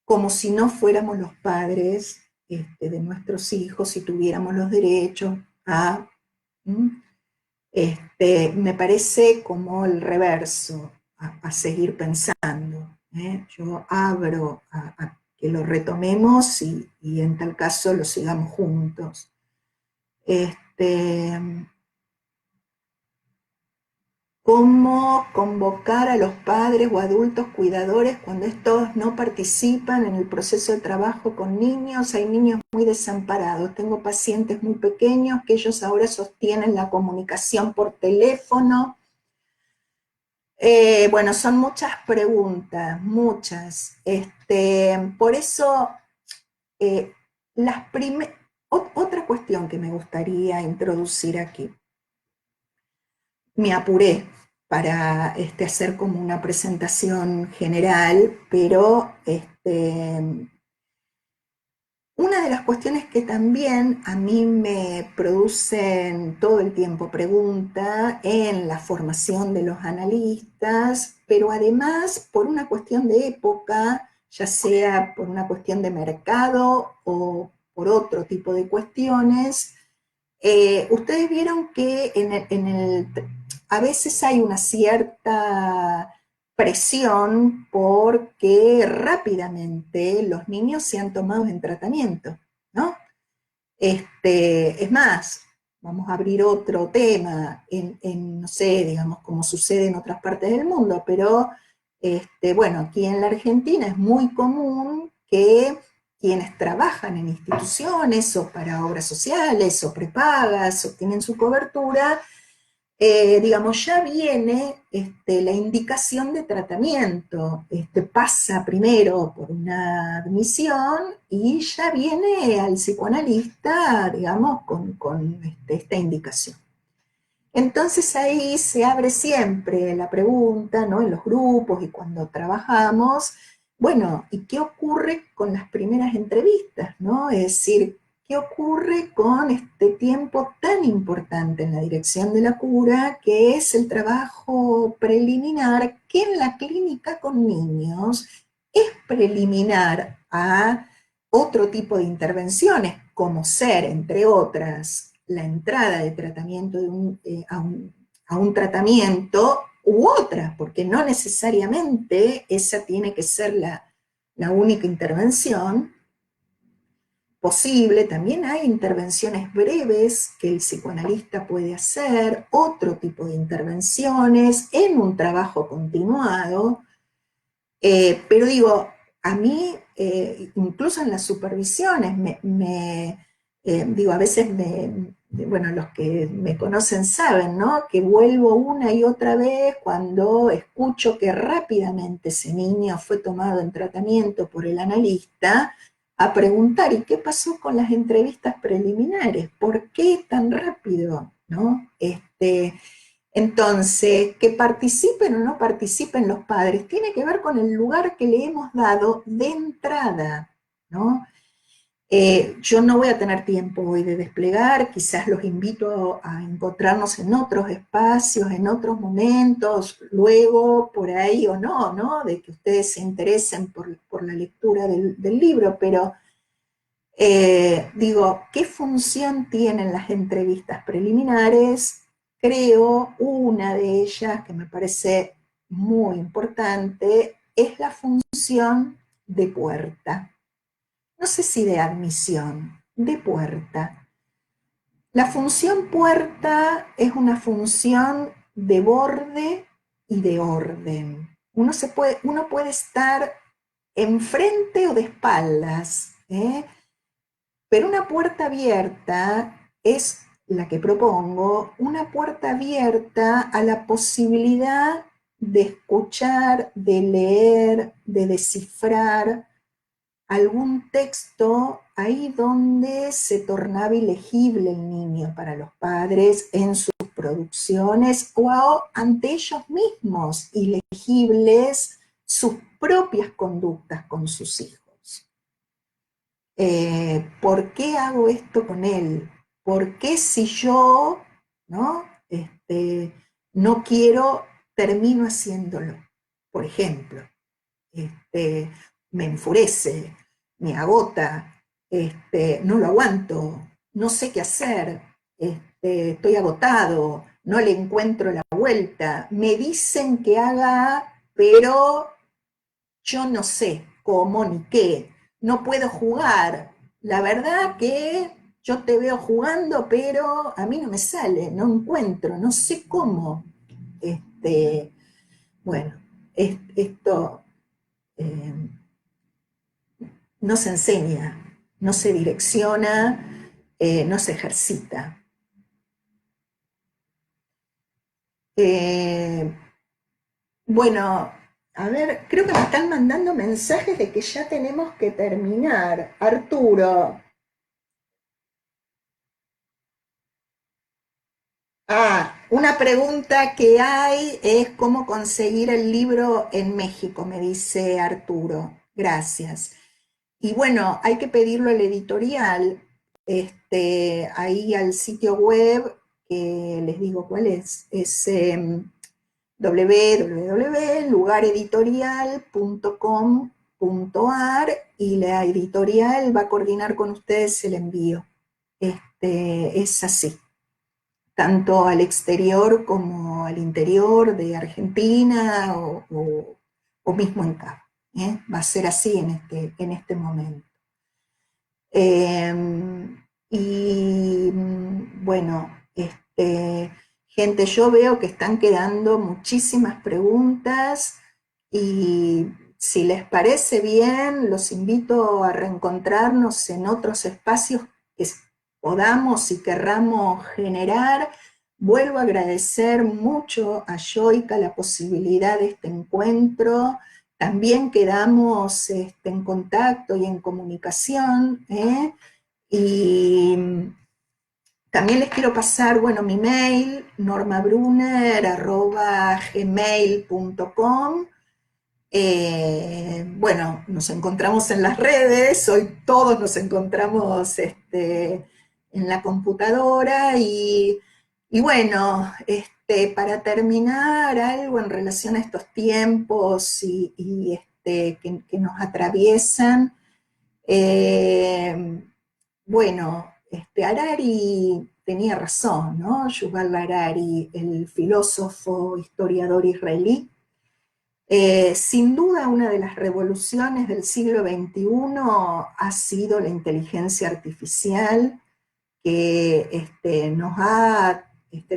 como si no fuéramos los padres de nuestros hijos y tuviéramos los derechos a... me parece como el reverso a seguir pensando. Yo abro a que lo retomemos y en tal caso lo sigamos juntos. ¿Cómo convocar a los padres o adultos cuidadores cuando estos no participan en el proceso de trabajo con niños? Hay niños muy desamparados. Tengo pacientes muy pequeños que ellos ahora sostienen la comunicación por teléfono. Bueno, son muchas preguntas, muchas. Por eso, otra cuestión que me gustaría introducir aquí. Me apuré para hacer como una presentación general, pero una de las cuestiones que también a mí me producen todo el tiempo pregunta en la formación de los analistas, pero además por una cuestión de época, ya sea por una cuestión de mercado o por otro tipo de cuestiones, ustedes vieron que a veces hay una cierta presión porque rápidamente los niños sean tomados en tratamiento, ¿no? Es más, vamos a abrir otro tema, no sé, digamos, como sucede en otras partes del mundo, pero bueno, aquí en la Argentina es muy común que quienes trabajan en instituciones o para obras sociales o prepagas o tienen su cobertura, digamos, ya viene la indicación de tratamiento, pasa primero por una admisión y ya viene al psicoanalista, digamos, con esta indicación. Entonces ahí se abre siempre la pregunta, ¿no? En los grupos y cuando trabajamos, bueno, ¿y qué ocurre con las primeras entrevistas, ¿no? Es decir, ¿qué ocurre con este tiempo tan importante en la dirección de la cura, que es el trabajo preliminar, que en la clínica con niños es preliminar a otro tipo de intervenciones, como ser, entre otras, la entrada de tratamiento a un tratamiento u otra, porque no necesariamente esa tiene que ser la única intervención posible. También hay intervenciones breves que el psicoanalista puede hacer, otro tipo de intervenciones en un trabajo continuado, pero digo, a mí incluso en las supervisiones, digo, a veces bueno, los que me conocen saben, ¿no? Que vuelvo una y otra vez cuando escucho que rápidamente ese niño fue tomado en tratamiento por el analista, a preguntar, ¿y qué pasó con las entrevistas preliminares? ¿Por qué tan rápido? ¿No? Entonces, que participen o no participen los padres tiene que ver con el lugar que le hemos dado de entrada, ¿no? Yo no voy a tener tiempo hoy de desplegar, quizás los invito a encontrarnos en otros espacios, en otros momentos, luego por ahí o no, ¿no? De que ustedes se interesen por la lectura del libro, pero digo, ¿qué función tienen las entrevistas preliminares? Creo una de ellas que me parece muy importante es la función de puerta. No sé si de admisión, de puerta. La función puerta es una función de borde y de orden. Uno puede estar enfrente o de espaldas, ¿eh? Pero una puerta abierta es la que propongo, una puerta abierta a la posibilidad de escuchar, de leer, de descifrar algún texto ahí donde se tornaba ilegible el niño para los padres en sus producciones o ante ellos mismos ilegibles sus propias conductas con sus hijos. ¿Por qué hago esto con él? ¿Por qué si yo, ¿no? No quiero, termino haciéndolo? Por ejemplo, este, me enfurece, me agota, no lo aguanto, no sé qué hacer, estoy agotado, no le encuentro la vuelta, me dicen que haga, pero yo no sé cómo ni qué, no puedo jugar. La verdad que yo te veo jugando, pero a mí no me sale, no encuentro, no sé cómo. Este, bueno, esto eh, no se enseña, no se direcciona, no se ejercita. Eh, bueno, a ver, creo que me están mandando mensajes de que ya tenemos que terminar. Arturo. Una pregunta que hay es cómo conseguir el libro en México, me dice Arturo. Gracias. Y bueno, hay que pedirlo al editorial, ahí al sitio web, que les digo cuál es www.lugareditorial.com.ar y la editorial va a coordinar con ustedes el envío. Es así, tanto al exterior como al interior de Argentina o mismo en CAP. Va a ser así en este momento. Eh, y bueno, gente, yo veo que están quedando muchísimas preguntas y si les parece bien, los invito a reencontrarnos en otros espacios que podamos y querramos generar. Vuelvo a agradecer mucho a Yoica la posibilidad de este encuentro. También quedamos en contacto y en comunicación, ¿eh? Y también les quiero pasar, bueno, mi mail, normabrunner@gmail.com. Bueno, nos encontramos en las redes, hoy todos nos encontramos en la computadora y bueno, para terminar algo en relación a estos tiempos que nos atraviesan, eh, bueno, Harari tenía razón, ¿no? Yuval Harari, el filósofo, historiador israelí. Sin duda, una de las revoluciones del siglo XXI ha sido la inteligencia artificial que nos ha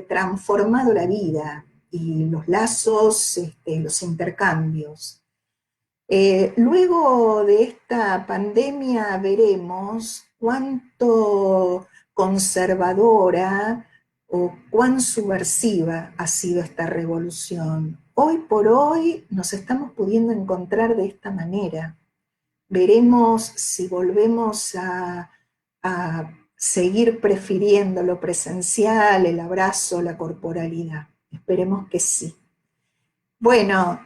transformado la vida y los lazos, los intercambios. Luego de esta pandemia veremos cuánto conservadora o cuán subversiva ha sido esta revolución. Hoy por hoy nos estamos pudiendo encontrar de esta manera. Veremos si volvemos a seguir prefiriendo lo presencial, el abrazo, la corporalidad. Esperemos que sí. Bueno,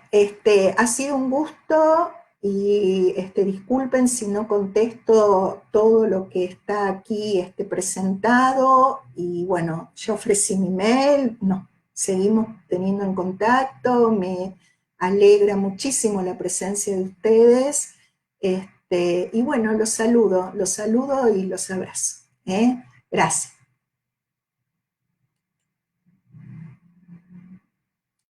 ha sido un gusto y disculpen si no contesto todo lo que está aquí presentado. Y bueno, yo ofrecí mi mail, nos seguimos teniendo en contacto, me alegra muchísimo la presencia de ustedes. Y bueno, los saludo y los abrazo. ¿Eh? Gracias.